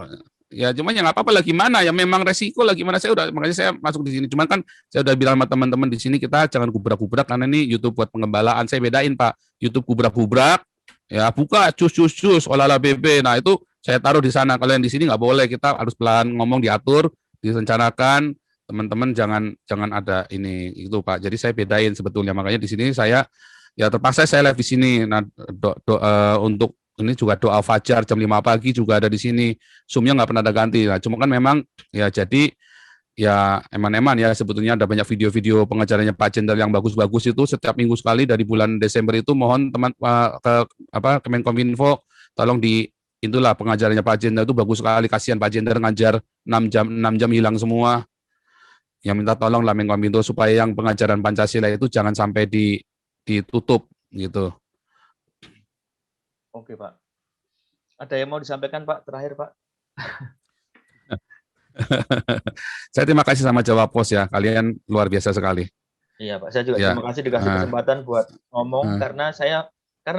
[SPEAKER 1] ya cuman ya nggak apa-apa lah, gimana ya, memang resiko lah, gimana, makanya saya masuk di sini. Cuman kan saya udah bilang sama teman-teman di sini, kita jangan gubrak-gubrak karena ini YouTube buat pengembalaan. Saya bedain Pak, YouTube gubrak-gubrak ya buka cus olala BB. Nah itu saya taruh di sana. Kalau yang di sini nggak boleh, kita harus pelan ngomong, diatur, direncanakan. Teman-teman jangan ada ini itu Pak. Jadi saya bedain sebetulnya. Makanya di sini saya ya terpaksa saya live di sini. Nah untuk ini juga doa fajar jam 5 pagi juga ada di sini. Zoom-nya nggak pernah ada ganti. Nah cuma kan memang ya jadi ya eman-eman ya, sebetulnya ada banyak video-video pengajarannya Pak Jenderal yang bagus-bagus itu setiap minggu sekali dari bulan Desember itu. Mohon teman Kemenkominfo tolong itulah pengajarannya Pak Jenderal itu bagus sekali. Kasihan Pak Jenderal ngajar 6 jam hilang semua. Yang minta tolong lah Menkominfo supaya yang pengajaran Pancasila itu jangan sampai ditutup gitu.
[SPEAKER 2] Oke Pak. Ada yang mau disampaikan Pak terakhir Pak?
[SPEAKER 1] Saya terima kasih sama Jawab Pos ya, kalian luar biasa sekali.
[SPEAKER 2] Iya Pak, saya juga terima kasih dikasih kesempatan buat ngomong karena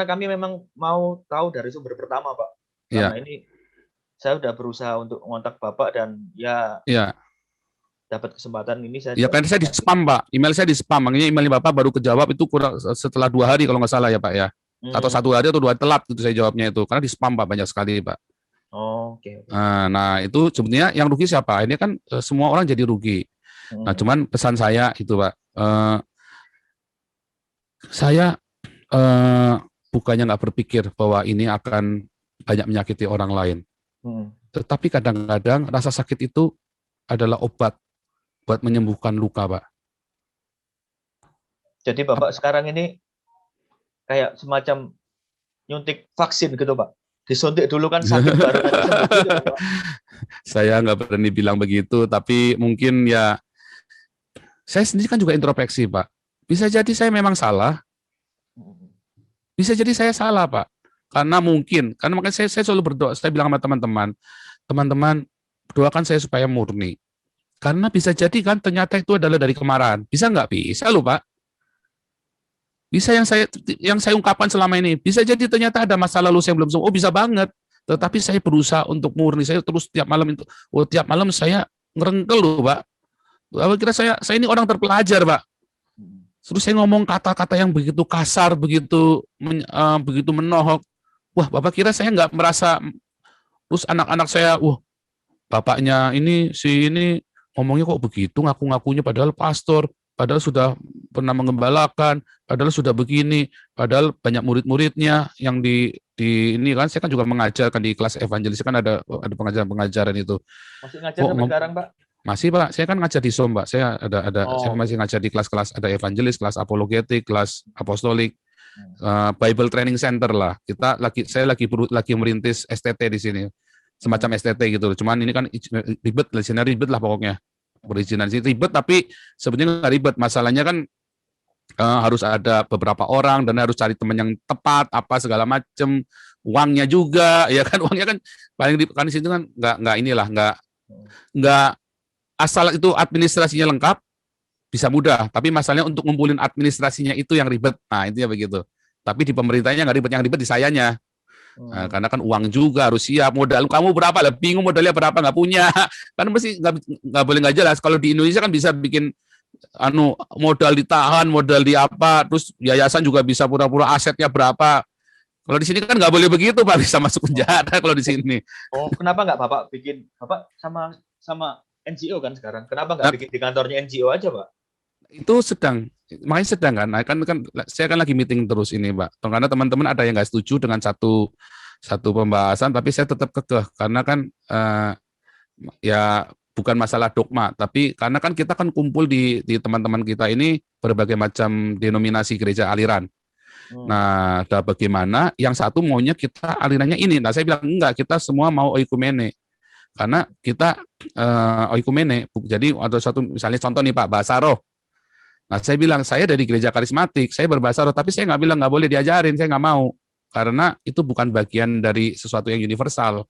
[SPEAKER 2] kami memang mau tahu dari sumber pertama Pak. Karena ini saya udah berusaha untuk ngontak Bapak dan ya dapat kesempatan ini saya.
[SPEAKER 1] Ya karena saya di spam Pak, email saya di spam, makanya email Bapak baru kejawab itu kurang setelah 2 hari kalau nggak salah ya Pak ya, atau 1 hari atau 2 hari telat itu saya jawabnya itu, karena di spam Pak banyak sekali Pak.
[SPEAKER 2] Oke.
[SPEAKER 1] Nah itu sebenarnya yang rugi siapa? Ini kan semua orang jadi rugi. Nah cuman pesan saya itu Pak, saya bukannya nggak berpikir bahwa ini akan banyak menyakiti orang lain. Tetapi kadang-kadang rasa sakit itu adalah obat buat menyembuhkan luka, Pak.
[SPEAKER 2] Jadi Bapak sekarang ini kayak semacam nyuntik vaksin gitu Pak. Disuntik dulu kan sakit baru nanti sembuh gitu Pak.
[SPEAKER 1] Saya nggak berani bilang begitu, tapi mungkin ya saya sendiri kan juga introspeksi, Pak. Bisa jadi saya memang salah, bisa jadi saya salah, Pak. Karena makanya saya selalu berdoa, saya bilang sama teman-teman, doakan saya supaya murni. Karena bisa jadi kan ternyata itu adalah dari kemarahan. Bisa nggak? Bisa loh, Pak. Bisa yang saya ungkapkan selama ini. Bisa jadi ternyata ada masa lalu saya belum sembuh. Oh, bisa banget. Tetapi saya berusaha untuk murni. Saya terus tiap malam saya ngerengkel loh, Pak. Kira saya ini orang terpelajar, Pak. Terus saya ngomong kata-kata yang begitu kasar, begitu menohok. Wah, Bapak kira saya nggak merasa. Terus anak-anak saya, wah, bapaknya ini ngomongnya kok begitu, ngaku-ngakunya padahal pastor, padahal sudah pernah mengembalakan, padahal sudah begini, padahal banyak murid-muridnya yang di ini kan, saya kan juga mengajarkan di kelas evangelis, kan ada pengajaran-pengajaran itu.
[SPEAKER 2] Masih ngajar sampai sekarang, Pak?
[SPEAKER 1] Masih, Pak. Saya kan ngajar di SOM, Pak. Saya saya masih ngajar di kelas-kelas, ada evangelis, kelas apologetik, kelas apostolik, Bible Training Center lah. Saya lagi merintis STT di sini. Semacam STT gitu. Cuman ini kan ribet lah pokoknya. Perizinan sih ribet, tapi sebenarnya nggak ribet. Masalahnya kan harus ada beberapa orang dan harus cari teman yang tepat, apa segala macam. Uangnya juga, ya kan, uangnya kan paling di situ kan nggak asal itu administrasinya lengkap bisa mudah, tapi masalahnya untuk ngumpulin administrasinya itu yang ribet. Nah, intinya begitu. Tapi di pemerintahnya nggak ribet, yang ribet di sayanya. Nah, karena kan uang juga harus siap, modal kamu berapa lah, bingung modalnya berapa, nggak punya, kan mesti nggak boleh nggak jelas. Kalau di Indonesia kan bisa bikin modal ditahan, modal di apa, terus yayasan juga bisa pura-pura asetnya berapa. Kalau di sini kan nggak boleh begitu, Pak, bisa masuk penjara kalau di sini.
[SPEAKER 2] Oh, kenapa nggak Bapak bikin, Bapak sama NGO kan sekarang, kenapa nggak bikin di kantornya NGO aja, Pak?
[SPEAKER 1] Itu makanya sedang kan, saya kan lagi meeting terus ini, Pak. Karena teman-teman ada yang nggak setuju dengan satu pembahasan, tapi saya tetap kekeh karena kan ya bukan masalah dogma, tapi karena kan kita kan kumpul di teman-teman kita ini berbagai macam denominasi gereja aliran. Nah, bagaimana yang satu maunya kita alirannya ini. Nah, saya bilang enggak, kita semua mau oikumene. Karena kita oikumene. Jadi ada satu misalnya contoh nih Pak, bahasa roh. Nah, saya bilang, saya dari gereja karismatik, saya berbahasa roh, tapi saya nggak bilang nggak boleh diajarin, saya nggak mau. Karena itu bukan bagian dari sesuatu yang universal.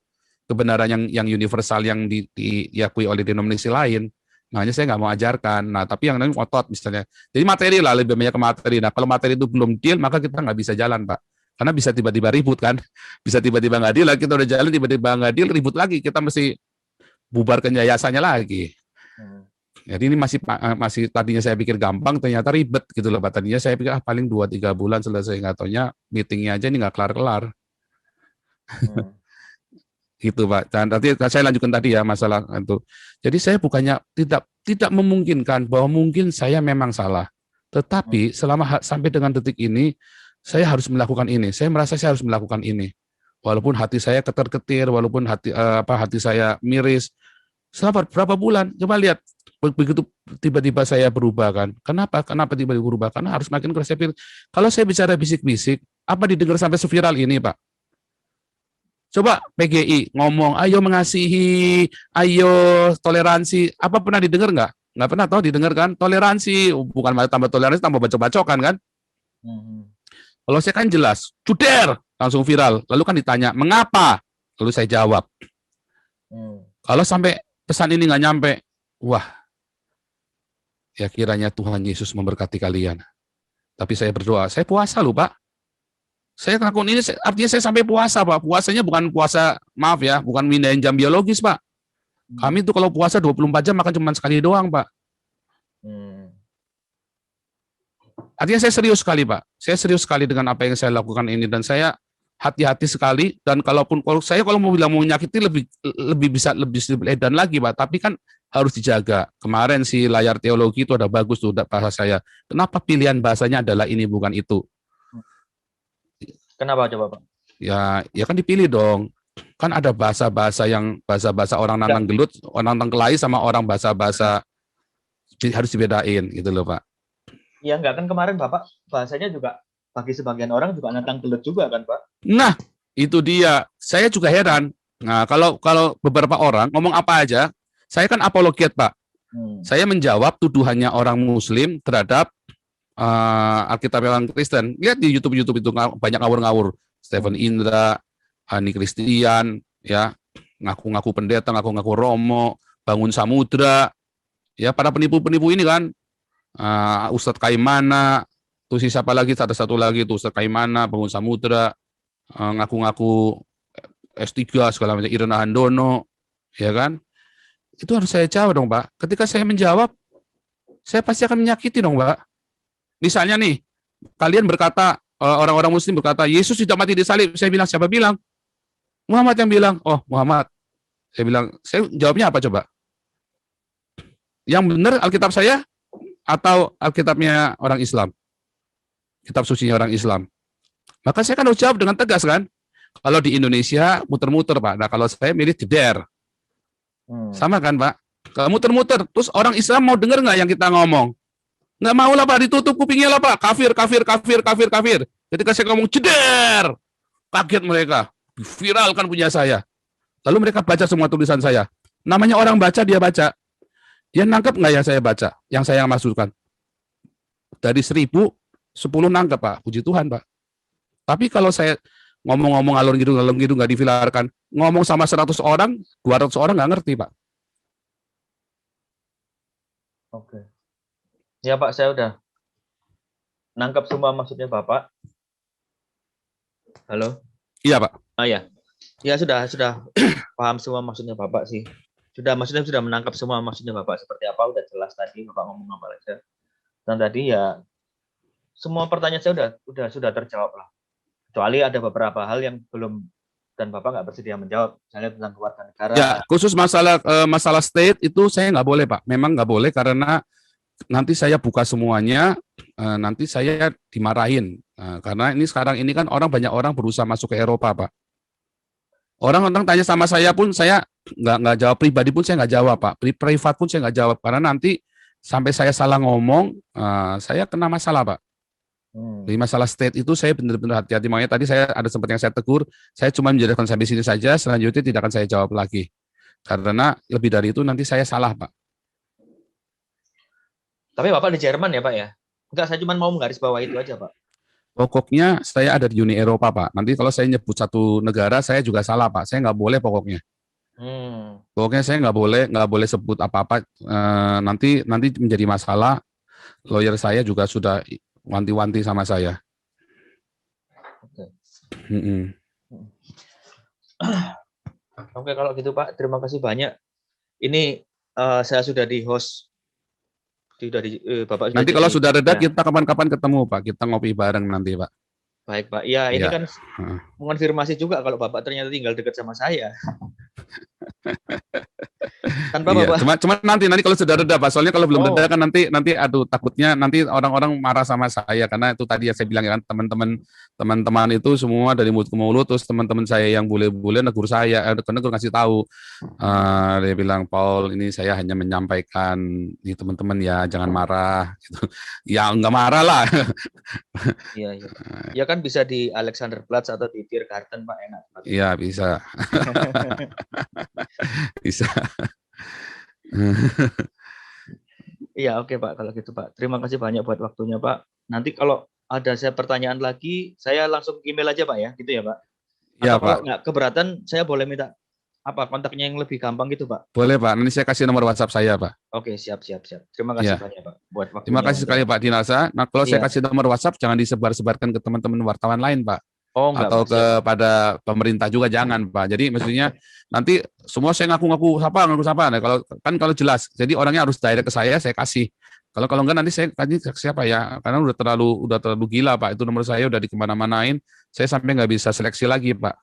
[SPEAKER 1] Kebenaran yang universal yang diakui oleh denominasi lain, makanya saya nggak mau ajarkan. Nah, tapi yang lain otot misalnya. Jadi materi lah, lebih banyak ke materi. Nah, kalau materi itu belum deal, maka kita nggak bisa jalan, Pak. Karena bisa tiba-tiba ribut kan, bisa tiba-tiba nggak deal, kita udah jalan, tiba-tiba nggak deal, ribut lagi, kita mesti bubarkan yayasannya lagi. Jadi ini masih tadinya saya pikir gampang, ternyata ribet gitu loh, Pak. Tadinya saya pikir paling 2-3 bulan selesai, nggak taunya meetingnya aja ini nggak kelar-kelar. Gitu, Pak. Dan nanti saya lanjutkan tadi ya masalah itu. Jadi saya bukannya tidak memungkinkan bahwa mungkin saya memang salah. Tetapi selama sampai dengan detik ini saya harus melakukan ini. Saya merasa saya harus melakukan ini. Walaupun hati saya ketar-ketir, walaupun hati saya miris. Selama berapa bulan? Coba lihat, begitu tiba-tiba saya berubah kan. Kenapa tiba-tiba berubah? Karena harus makin keras. Kalau saya bicara bisik-bisik, apa didengar sampai seviral ini, Pak? Coba PGI ngomong, ayo mengasihi, ayo toleransi. Apa pernah didengar nggak? Nggak pernah tahu didengar kan? Toleransi, bukan tambah toleransi, tambah bacok-bacokan kan? Kalau saya kan jelas, cuder, langsung viral. Lalu kan ditanya, mengapa? Lalu saya jawab. Kalau sampai pesan ini nggak nyampe, wah, ya kiranya Tuhan Yesus memberkati kalian. Tapi saya berdoa, saya puasa loh, Pak. Saya ngelakuin ini, artinya saya sampai puasa, Pak. Puasanya bukan puasa, maaf ya, bukan mindahin jam biologis, Pak. Kami tuh kalau puasa 24 jam makan cuma sekali doang, Pak. Artinya saya serius sekali, Pak. Saya serius sekali dengan apa yang saya lakukan ini, dan saya hati-hati sekali. Dan kalau mau bilang mau menyakiti lebih bisa lebih edan lagi, Pak. Tapi kan harus dijaga. Kemarin si layar teologi itu ada bagus tuh bahasa saya. Kenapa pilihan bahasanya adalah ini bukan itu?
[SPEAKER 2] Kenapa coba, Pak?
[SPEAKER 1] Ya kan dipilih dong. kan ada bahasa-bahasa orang
[SPEAKER 2] Enggak.
[SPEAKER 1] Nanang Gelut, orang Nanang Kelai sama orang bahasa-bahasa harus dibedain gitu loh Pak.
[SPEAKER 2] Ya enggak, kan kemarin Bapak bahasanya juga bagi sebagian orang juga nantang gelut juga kan Pak?
[SPEAKER 1] Nah, itu dia. Saya juga heran. Nah, kalau beberapa orang ngomong apa aja, saya kan apologet Pak. Saya menjawab tuduhannya orang Muslim terhadap Alkitab yang Kristen. Lihat di YouTube itu banyak ngawur-ngawur. Stephen Indra, Ani Kristian, ya ngaku-ngaku pendeta, ngaku-ngaku Romo, Bangun Samudra, ya para penipu-penipu ini kan, Ustadz Kaimana, tuh siapa lagi, ada satu lagi tuh Ustadz Kaimana, Bangun Samudra, ngaku-ngaku S3 segala macam, Irena Handono, ya kan? Itu harus saya jawab dong, Pak. Ketika saya menjawab, saya pasti akan menyakiti dong, Pak. Misalnya nih, kalian berkata, orang-orang Muslim berkata, Yesus tidak mati di salib. Saya bilang, siapa bilang? Muhammad yang bilang. Oh, Muhammad. Saya bilang, saya jawabnya apa coba? Yang benar Alkitab saya atau Alkitabnya orang Islam? Kitab sucinya orang Islam. Maka saya kan harus jawab dengan tegas kan? Kalau di Indonesia muter-muter Pak. Nah kalau saya milih jeder. Sama kan Pak? Kalau muter-muter, terus orang Islam mau dengar nggak yang kita ngomong? Nggak mau lah Pak, ditutup kupingnya lah Pak. Kafir, kafir, kafir, kafir, kafir. Ketika saya ngomong jeder, kaget mereka. Viralkan punya saya. Lalu mereka baca semua tulisan saya. Namanya orang baca, dia baca. Dia nangkep nggak yang saya baca? Yang saya maksudkan? Dari 1000, 10 nangkep Pak. Puji Tuhan Pak. Tapi kalau saya ngomong-ngomong alur gitu nggak difilarkan, ngomong sama 100 orang, 200 orang nggak ngerti Pak.
[SPEAKER 2] Oke. Ya Pak, saya udah nangkap semua maksudnya Bapak. Halo?
[SPEAKER 1] Iya Pak.
[SPEAKER 2] Oh ya. Ya sudah paham semua maksudnya Bapak sih. Maksudnya sudah menangkap semua maksudnya Bapak seperti apa, udah jelas tadi Bapak ngomong apa aja. Dan tadi ya semua pertanyaan saya sudah terjawab lah. Kecuali ada beberapa hal yang belum dan Bapak nggak bersedia menjawab, misalnya tentang keluarga negara.
[SPEAKER 1] Ya, khusus masalah state itu saya nggak boleh Pak. Memang nggak boleh karena nanti saya buka semuanya, nanti saya dimarahin. Karena ini sekarang ini kan banyak orang berusaha masuk ke Eropa Pak. Orang tanya sama saya pun saya nggak jawab, pribadi pun saya nggak jawab Pak, privat pun saya nggak jawab karena nanti sampai saya salah ngomong, saya kena masalah Pak. Di masalah state itu saya benar-benar hati-hati. Makanya tadi saya ada sempat yang saya tegur, saya cuma menjelaskan sampai sini saja, selanjutnya tidak akan saya jawab lagi. Karena lebih dari itu nanti saya salah Pak.
[SPEAKER 2] Tapi Bapak di Jerman ya Pak ya? Enggak, saya cuma mau menggarisbawahi itu aja Pak.
[SPEAKER 1] Pokoknya saya ada di Uni Eropa Pak. Nanti kalau saya nyebut satu negara saya juga salah Pak. Saya nggak boleh pokoknya. Pokoknya saya nggak boleh sebut apa-apa. Nanti menjadi masalah. Lawyer saya juga sudah wanti-wanti sama saya.
[SPEAKER 2] Oke. Oke kalau gitu Pak, terima kasih banyak. Ini saya sudah di host. Bapak
[SPEAKER 1] nanti kalau sudah reda kita kapan-kapan ketemu Pak. Kita ngopi bareng nanti Pak.
[SPEAKER 2] Baik Pak. Ya ini kan mengonfirmasi juga kalau Bapak ternyata tinggal dekat sama saya. Tanpa
[SPEAKER 1] iya,
[SPEAKER 2] Bapak.
[SPEAKER 1] cuma nanti kalau sudah reda Pak. Soalnya kalau belum reda kan nanti aduh takutnya nanti orang-orang marah sama saya karena itu tadi yang saya bilang kan teman-teman itu semua dari mulut ke mulut, terus teman-teman saya yang bule-bule negur saya, negur ngasih tahu. Dia bilang, Paul ini saya hanya menyampaikan ini teman-teman ya jangan marah gitu. Ya nggak marah lah.
[SPEAKER 2] Iya. Ya kan bisa di Alexanderplatz atau di Tiergarten Pak, enak.
[SPEAKER 1] Iya bisa. Bisa.
[SPEAKER 2] Iya oke Pak kalau gitu Pak. Terima kasih banyak buat waktunya Pak. Nanti kalau ada saya pertanyaan lagi, saya langsung email aja Pak ya, gitu ya Pak.
[SPEAKER 1] Iya Pak.
[SPEAKER 2] Kalau nggak keberatan, saya boleh minta kontaknya yang lebih gampang gitu Pak.
[SPEAKER 1] Boleh Pak. Nanti saya kasih nomor WhatsApp saya Pak.
[SPEAKER 2] Oke siap. Terima kasih banyak Pak buat waktunya.
[SPEAKER 1] Terima kasih sekali Pak Dinasa. Nah kalau saya kasih nomor WhatsApp jangan disebar-sebarkan ke teman-teman wartawan lain Pak. Atau kepada pemerintah juga jangan Pak. Jadi maksudnya nanti semua saya ngaku siapa. Nah, kalau jelas. Jadi orangnya harus direct ke saya kasih. Kalau enggak nanti saya kasih siapa ya? Karena udah terlalu gila Pak. Itu nomor saya udah dikemana-manain. Saya sampai nggak bisa seleksi lagi Pak.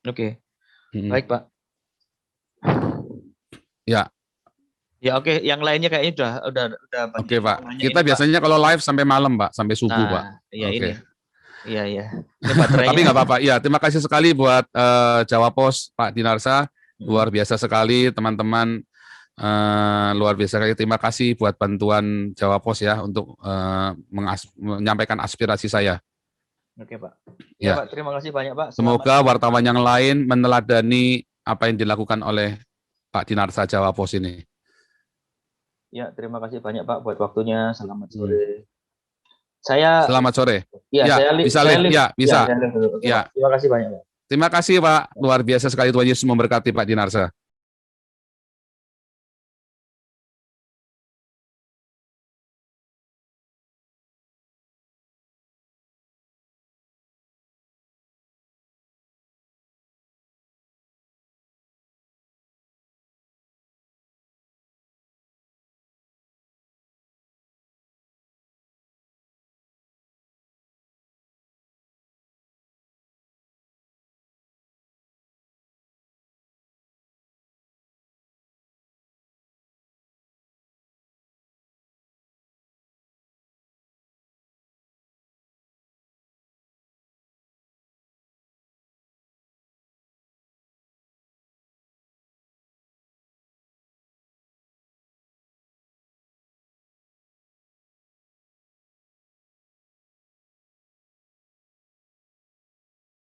[SPEAKER 2] Oke. Baik Pak.
[SPEAKER 1] Ya.
[SPEAKER 2] Ya oke. Yang lainnya kayaknya udah banyak.
[SPEAKER 1] Oke Pak. Kita biasanya kalau live sampai malam Pak, sampai subuh Pak.
[SPEAKER 2] Iya ini. Iya, iya. Ini baterainya.
[SPEAKER 1] Tapi nggak apa-apa. Ya, terima kasih sekali buat Jawa Pos Pak Dinarsa. Luar biasa sekali teman-teman. Luar biasa sekali. Terima kasih buat bantuan Jawa Pos ya untuk menyampaikan aspirasi saya.
[SPEAKER 2] Oke, Pak.
[SPEAKER 1] Ya.
[SPEAKER 2] Ya, Pak, terima kasih banyak, Pak.
[SPEAKER 1] Semoga wartawan yang lain meneladani apa yang dilakukan oleh Pak Dinarsa Jawa Pos ini.
[SPEAKER 2] Ya, terima kasih banyak, Pak, buat waktunya. Selamat sore. Saya
[SPEAKER 1] Selamat sore.
[SPEAKER 2] Ya,
[SPEAKER 1] Ya,
[SPEAKER 2] saya
[SPEAKER 1] bisa
[SPEAKER 2] saya
[SPEAKER 1] live. Ya, bisa.
[SPEAKER 2] saya live dulu. Oke,
[SPEAKER 1] Ya.
[SPEAKER 2] Pak. Terima kasih banyak, Pak.
[SPEAKER 1] Terima kasih Pak. Luar biasa sekali, Tuhan Yesus memberkati Pak Dinarsa.